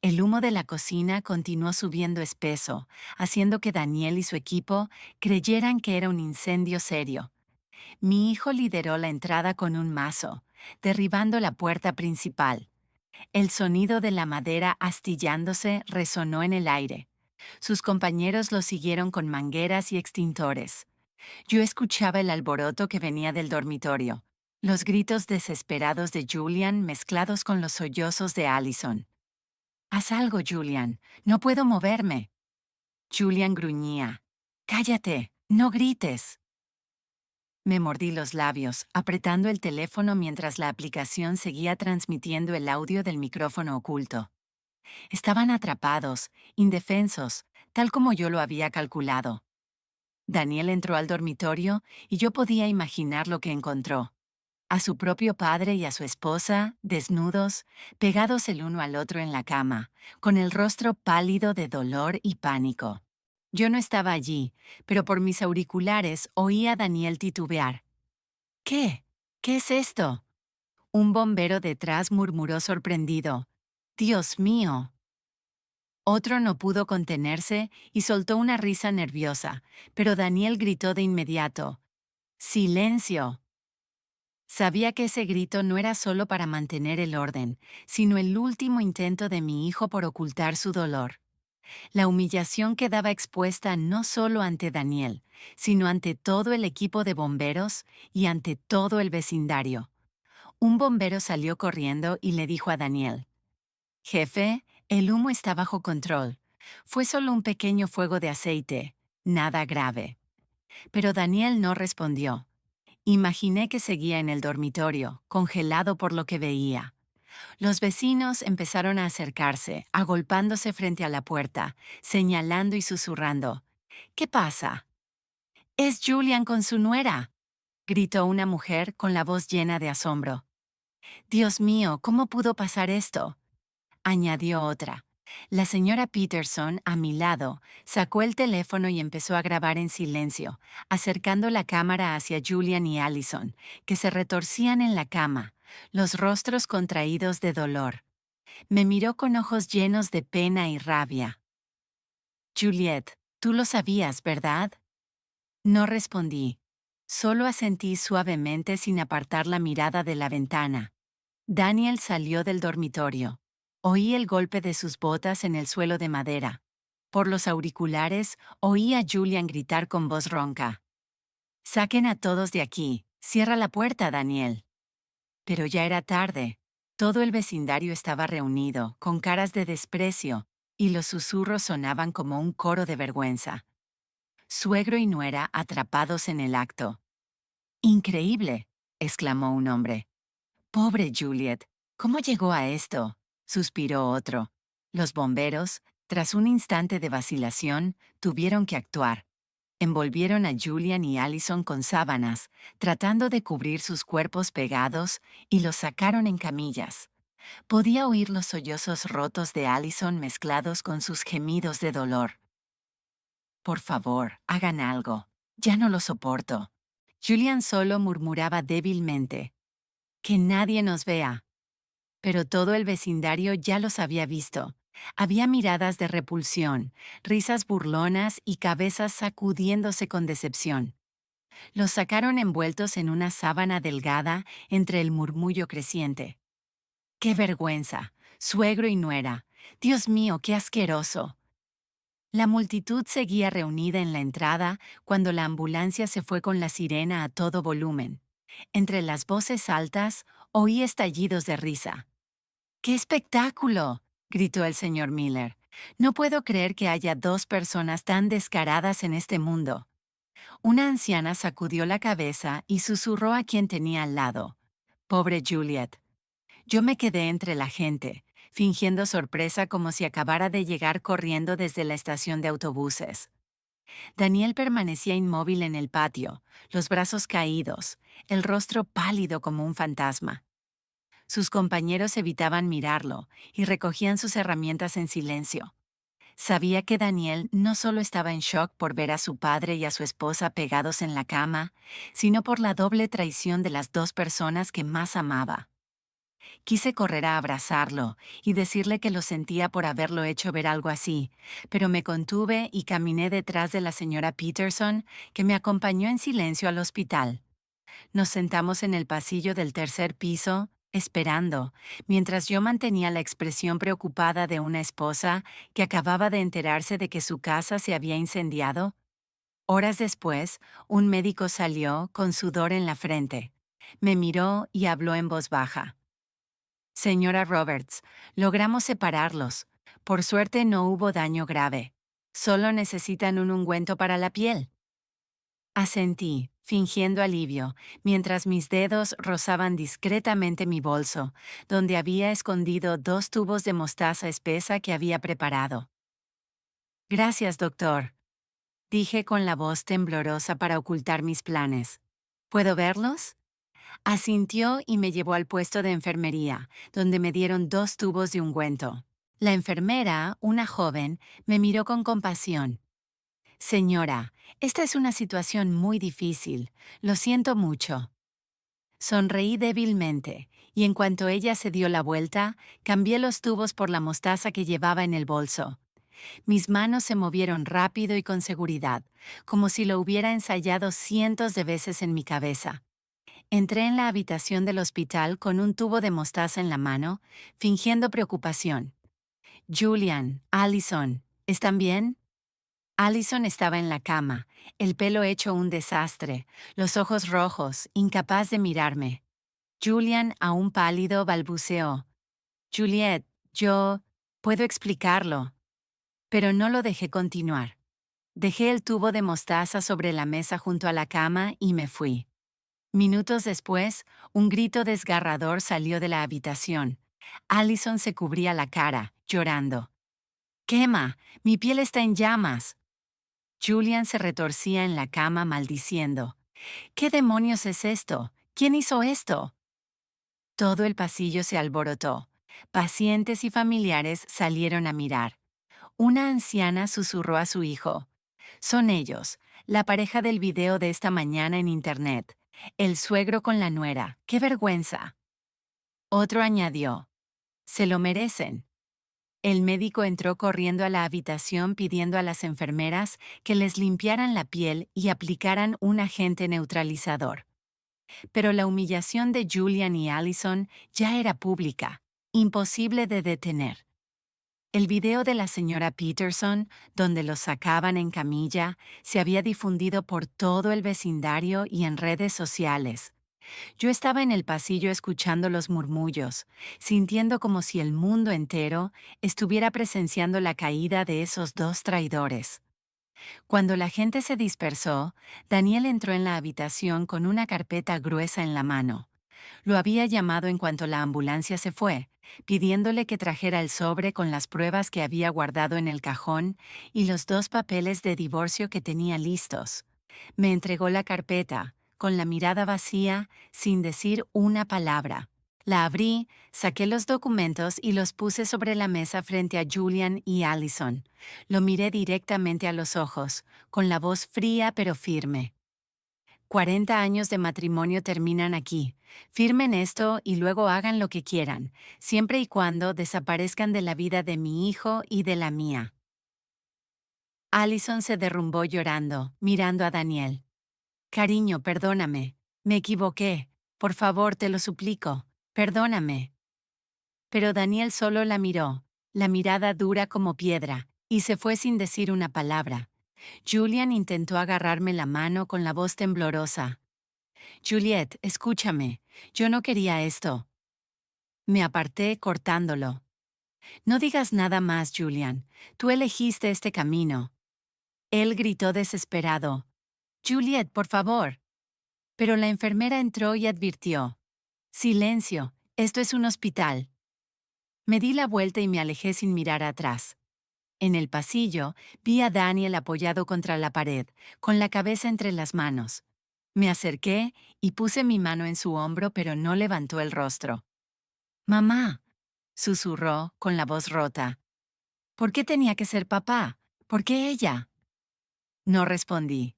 A: El humo de la cocina continuó subiendo espeso, haciendo que Daniel y su equipo creyeran que era un incendio serio. Mi hijo lideró la entrada con un mazo, derribando la puerta principal. El sonido de la madera astillándose resonó en el aire. Sus compañeros lo siguieron con mangueras y extintores. Yo escuchaba el alboroto que venía del dormitorio, los gritos desesperados de Julian mezclados con los sollozos de Allison. «Haz algo, Julian. No puedo moverme». Julian gruñía. «Cállate. No grites». Me mordí los labios, apretando el teléfono mientras la aplicación seguía transmitiendo el audio del micrófono oculto. Estaban atrapados, indefensos, tal como yo lo había calculado. Daniel entró al dormitorio y yo podía imaginar lo que encontró. A su propio padre y a su esposa, desnudos, pegados el uno al otro en la cama, con el rostro pálido de dolor y pánico. Yo no estaba allí, pero por mis auriculares oí a Daniel titubear. «¿Qué? ¿Qué es esto?». Un bombero detrás murmuró sorprendido. «Dios mío». Otro no pudo contenerse y soltó una risa nerviosa, pero Daniel gritó de inmediato. «¡Silencio!». Sabía que ese grito no era solo para mantener el orden, sino el último intento de mi hijo por ocultar su dolor. La humillación quedaba expuesta no solo ante Daniel, sino ante todo el equipo de bomberos y ante todo el vecindario. Un bombero salió corriendo y le dijo a Daniel: «Jefe, el humo está bajo control. Fue solo un pequeño fuego de aceite, nada grave». Pero Daniel no respondió. Imaginé que seguía en el dormitorio, congelado por lo que veía. Los vecinos empezaron a acercarse, agolpándose frente a la puerta, señalando y susurrando. «¿Qué pasa?». «Es Julian con su nuera», gritó una mujer con la voz llena de asombro. «Dios mío, ¿cómo pudo pasar esto?», añadió otra. La señora Peterson, a mi lado, sacó el teléfono y empezó a grabar en silencio, acercando la cámara hacia Julian y Allison, que se retorcían en la cama, los rostros contraídos de dolor. Me miró con ojos llenos de pena y rabia. «Juliet, tú lo sabías, ¿verdad?». No respondí. Solo asentí suavemente sin apartar la mirada de la ventana. Daniel salió del dormitorio. Oí el golpe de sus botas en el suelo de madera. Por los auriculares oí a Julian gritar con voz ronca. «Saquen a todos de aquí. Cierra la puerta, Daniel». Pero ya era tarde. Todo el vecindario estaba reunido, con caras de desprecio, y los susurros sonaban como un coro de vergüenza. Suegro y nuera atrapados en el acto. «Increíble», exclamó un hombre. «Pobre Juliet, ¿cómo llegó a esto?», suspiró otro. Los bomberos, tras un instante de vacilación, tuvieron que actuar. Envolvieron a Julian y Allison con sábanas, tratando de cubrir sus cuerpos pegados, y los sacaron en camillas. Podía oír los sollozos rotos de Allison mezclados con sus gemidos de dolor. Por favor, hagan algo. Ya no lo soporto. Julian solo murmuraba débilmente. Que nadie nos vea. Pero todo el vecindario ya los había visto. Había miradas de repulsión, risas burlonas y cabezas sacudiéndose con decepción. Los sacaron envueltos en una sábana delgada entre el murmullo creciente. ¡Qué vergüenza! Suegro y nuera. Dios mío, qué asqueroso. La multitud seguía reunida en la entrada cuando la ambulancia se fue con la sirena a todo volumen. Entre las voces altas, oí estallidos de risa. ¡Qué espectáculo!, gritó el señor Miller. No puedo creer que haya dos personas tan descaradas en este mundo. Una anciana sacudió la cabeza y susurró a quien tenía al lado. Pobre Juliet. Yo me quedé entre la gente, fingiendo sorpresa como si acabara de llegar corriendo desde la estación de autobuses. Daniel permanecía inmóvil en el patio, los brazos caídos, el rostro pálido como un fantasma. Sus compañeros evitaban mirarlo y recogían sus herramientas en silencio. Sabía que Daniel no solo estaba en shock por ver a su padre y a su esposa pegados en la cama, sino por la doble traición de las dos personas que más amaba. Quise correr a abrazarlo y decirle que lo sentía por haberlo hecho ver algo así, pero me contuve y caminé detrás de la señora Peterson, que me acompañó en silencio al hospital. Nos sentamos en el pasillo del tercer piso, esperando, mientras yo mantenía la expresión preocupada de una esposa que acababa de enterarse de que su casa se había incendiado. Horas después, un médico salió con sudor en la frente. Me miró y habló en voz baja. Señora Roberts, logramos separarlos. Por suerte no hubo daño grave. Solo necesitan un ungüento para la piel. Asentí, fingiendo alivio, mientras mis dedos rozaban discretamente mi bolso, donde había escondido 2 tubos de mostaza espesa que había preparado. Gracias, doctor, dije con la voz temblorosa para ocultar mis planes. ¿Puedo verlos? Asintió y me llevó al puesto de enfermería, donde me dieron 2 tubos de ungüento. La enfermera, una joven, me miró con compasión. Señora, esta es una situación muy difícil. Lo siento mucho. Sonreí débilmente, y en cuanto ella se dio la vuelta, cambié los tubos por la mostaza que llevaba en el bolso. Mis manos se movieron rápido y con seguridad, como si lo hubiera ensayado cientos de veces en mi cabeza. Entré en la habitación del hospital con un tubo de mostaza en la mano, fingiendo preocupación. Julian, Allison, ¿están bien? Allison estaba en la cama, el pelo hecho un desastre, los ojos rojos, incapaz de mirarme. Julian, aún pálido, balbuceó. Juliet, yo... puedo explicarlo. Pero no lo dejé continuar. Dejé el tubo de mostaza sobre la mesa junto a la cama y me fui. Minutos después, un grito desgarrador salió de la habitación. Allison se cubría la cara, llorando. «¡Quema! ¡Mi piel está en llamas!». Julian se retorcía en la cama maldiciendo. «¿Qué demonios es esto? ¿Quién hizo esto?». Todo el pasillo se alborotó. Pacientes y familiares salieron a mirar. Una anciana susurró a su hijo. «Son ellos, la pareja del video de esta mañana en internet. El suegro con la nuera. ¡Qué vergüenza!». Otro añadió. «Se lo merecen». El médico entró corriendo a la habitación pidiendo a las enfermeras que les limpiaran la piel y aplicaran un agente neutralizador. Pero la humillación de Julian y Allison ya era pública, imposible de detener. El video de la señora Peterson, donde los sacaban en camilla, se había difundido por todo el vecindario y en redes sociales. Yo estaba en el pasillo escuchando los murmullos, sintiendo como si el mundo entero estuviera presenciando la caída de esos dos traidores. Cuando la gente se dispersó, Daniel entró en la habitación con una carpeta gruesa en la mano. Lo había llamado en cuanto la ambulancia se fue, pidiéndole que trajera el sobre con las pruebas que había guardado en el cajón y los 2 papeles de divorcio que tenía listos. Me entregó la carpeta, con la mirada vacía, sin decir una palabra. La abrí, saqué los documentos y los puse sobre la mesa frente a Julian y Allison. Lo miré directamente a los ojos, con la voz fría pero firme. 40 años de matrimonio terminan aquí. Firmen esto y luego hagan lo que quieran, siempre y cuando desaparezcan de la vida de mi hijo y de la mía. Allison se derrumbó llorando, mirando a Daniel. Cariño, perdóname. Me equivoqué. Por favor, te lo suplico. Perdóname. Pero Daniel solo la miró, la mirada dura como piedra, y se fue sin decir una palabra. Julian intentó agarrarme la mano con la voz temblorosa. Juliet, escúchame. Yo no quería esto. Me aparté cortándolo. No digas nada más, Julian. Tú elegiste este camino. Él gritó desesperado. Juliet, por favor. Pero la enfermera entró y advirtió. Silencio, esto es un hospital. Me di la vuelta y me alejé sin mirar atrás. En el pasillo, vi a Daniel apoyado contra la pared, con la cabeza entre las manos. Me acerqué y puse mi mano en su hombro, pero no levantó el rostro. Mamá, susurró con la voz rota. ¿Por qué tenía que ser papá? ¿Por qué ella? No respondí.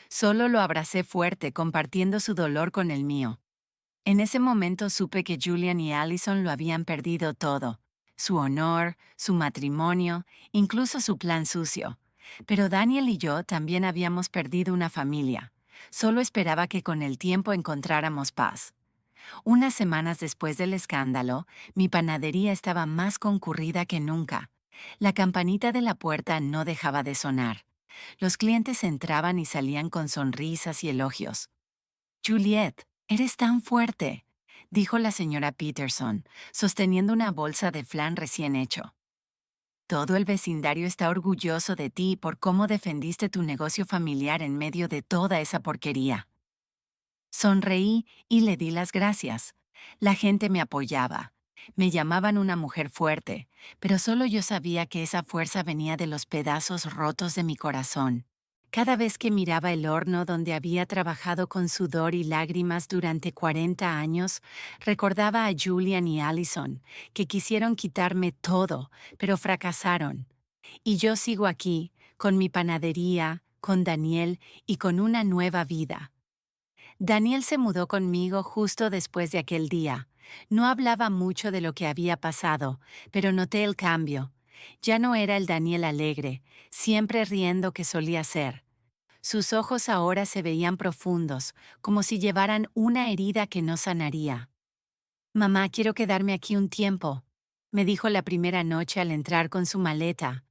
A: Solo lo abracé fuerte, compartiendo su dolor con el mío. En ese momento supe que Julian y Allison lo habían perdido todo. Su honor, su matrimonio, incluso su plan sucio. Pero Daniel y yo también habíamos perdido una familia. Solo esperaba que con el tiempo encontráramos paz. Unas semanas después del escándalo, mi panadería estaba más concurrida que nunca. La campanita de la puerta no dejaba de sonar. Los clientes entraban y salían con sonrisas y elogios. Juliet, eres tan fuerte, dijo la señora Peterson, sosteniendo una bolsa de flan recién hecho. Todo el vecindario está orgulloso de ti por cómo defendiste tu negocio familiar en medio de toda esa porquería. Sonreí y le di las gracias. La gente me apoyaba. Me llamaban una mujer fuerte, pero solo yo sabía que esa fuerza venía de los pedazos rotos de mi corazón. Cada vez que miraba el horno donde había trabajado con sudor y lágrimas durante 40 años, recordaba a Julian y Allison, que quisieron quitarme todo, pero fracasaron. Y yo sigo aquí, con mi panadería, con Daniel y con una nueva vida. Daniel se mudó conmigo justo después de aquel día. No hablaba mucho de lo que había pasado, pero noté el cambio. Ya no era el Daniel alegre, siempre riendo que solía ser. Sus ojos ahora se veían profundos, como si llevaran una herida que no sanaría. Mamá, quiero quedarme aquí un tiempo, me dijo la primera noche al entrar con su maleta.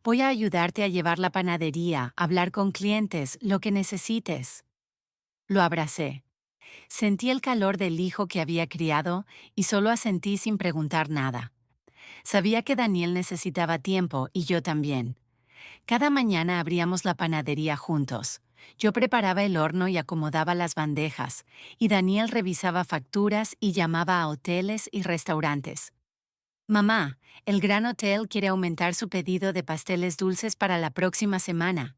A: Voy a ayudarte a llevar la panadería, hablar con clientes, lo que necesites. Lo abracé. Sentí el calor del hijo que había criado y solo asentí sin preguntar nada. Sabía que Daniel necesitaba tiempo y yo también. Cada mañana abríamos la panadería juntos. Yo preparaba el horno y acomodaba las bandejas, y Daniel revisaba facturas y llamaba a hoteles y restaurantes. Mamá, el Gran Hotel quiere aumentar su pedido de pasteles dulces para la próxima semana.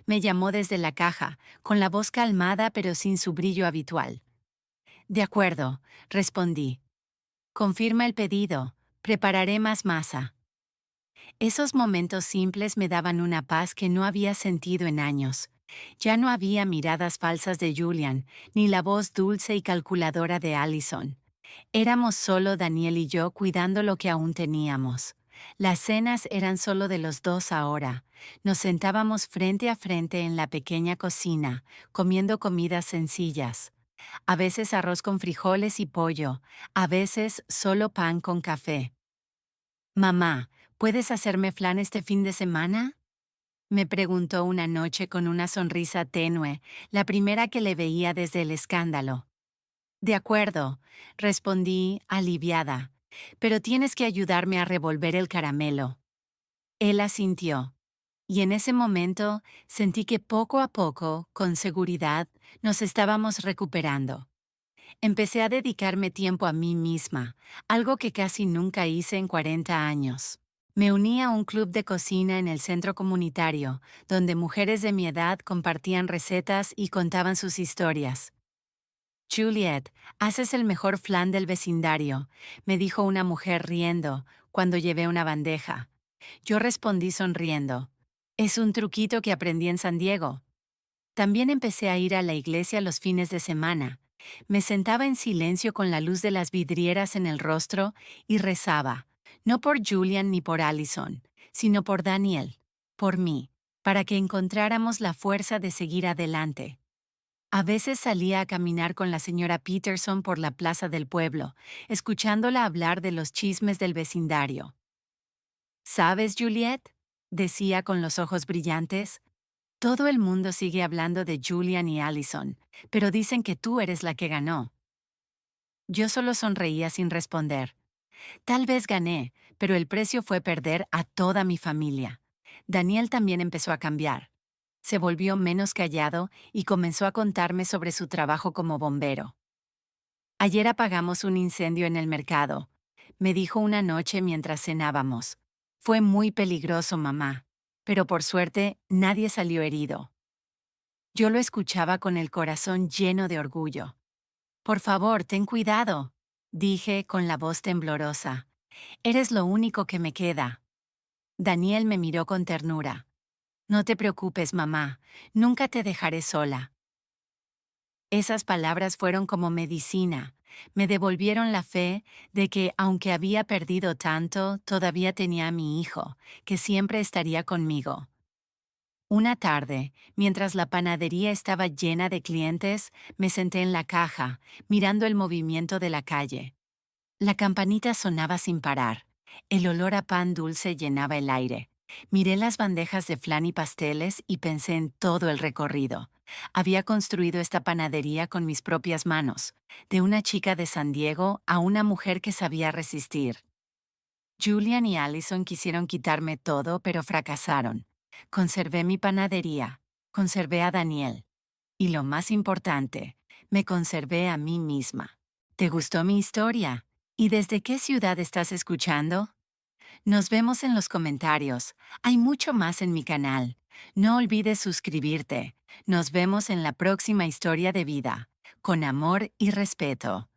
A: Me llamó desde la caja, con la voz calmada pero sin su brillo habitual. De acuerdo, respondí. Confirma el pedido. Prepararé más masa. Esos momentos simples me daban una paz que no había sentido en años. Ya no había miradas falsas de Julian, ni la voz dulce y calculadora de Allison. Éramos solo Daniel y yo cuidando lo que aún teníamos. Las cenas eran solo de los dos ahora. Nos sentábamos frente a frente en la pequeña cocina, comiendo comidas sencillas. A veces arroz con frijoles y pollo, a veces solo pan con café. Mamá, ¿puedes hacerme flan este fin de semana? Me preguntó una noche con una sonrisa tenue, la primera que le veía desde el escándalo. De acuerdo, respondí, aliviada, pero tienes que ayudarme a revolver el caramelo. Él asintió, y en ese momento sentí que poco a poco, con seguridad, nos estábamos recuperando. Empecé a dedicarme tiempo a mí misma, algo que casi nunca hice en 40 años. Me uní a un club de cocina en el centro comunitario, donde mujeres de mi edad compartían recetas y contaban sus historias. Juliet, haces el mejor flan del vecindario, me dijo una mujer riendo cuando llevé una bandeja. Yo respondí sonriendo. Es un truquito que aprendí en San Diego. También empecé a ir a la iglesia los fines de semana. Me sentaba en silencio con la luz de las vidrieras en el rostro y rezaba, no por Julian ni por Allison, sino por Daniel, por mí, para que encontráramos la fuerza de seguir adelante. A veces salía a caminar con la señora Peterson por la plaza del pueblo, escuchándola hablar de los chismes del vecindario. ¿Sabes, Juliet? Decía con los ojos brillantes. Todo el mundo sigue hablando de Julian y Allison, pero dicen que tú eres la que ganó. Yo solo sonreía sin responder. Tal vez gané, pero el precio fue perder a toda mi familia. Daniel también empezó a cambiar. Se volvió menos callado y comenzó a contarme sobre su trabajo como bombero. Ayer apagamos un incendio en el mercado, me dijo una noche mientras cenábamos. Fue muy peligroso, mamá, pero por suerte nadie salió herido. Yo lo escuchaba con el corazón lleno de orgullo. Por favor, ten cuidado, dije con la voz temblorosa. Eres lo único que me queda. Daniel me miró con ternura. No te preocupes, mamá, nunca te dejaré sola. Esas palabras fueron como medicina. Me devolvieron la fe de que, aunque había perdido tanto, todavía tenía a mi hijo, que siempre estaría conmigo. Una tarde, mientras la panadería estaba llena de clientes, me senté en la caja, mirando el movimiento de la calle. La campanita sonaba sin parar. El olor a pan dulce llenaba el aire. Miré las bandejas de flan y pasteles y pensé en todo el recorrido. Había construido esta panadería con mis propias manos, de una chica de San Diego a una mujer que sabía resistir. Julian y Allison quisieron quitarme todo, pero fracasaron. Conservé mi panadería, conservé a Daniel. Y lo más importante, me conservé a mí misma. ¿Te gustó mi historia? ¿Y desde qué ciudad estás escuchando? Nos vemos en los comentarios. Hay mucho más en mi canal. No olvides suscribirte. Nos vemos en la próxima historia de vida. Con amor y respeto.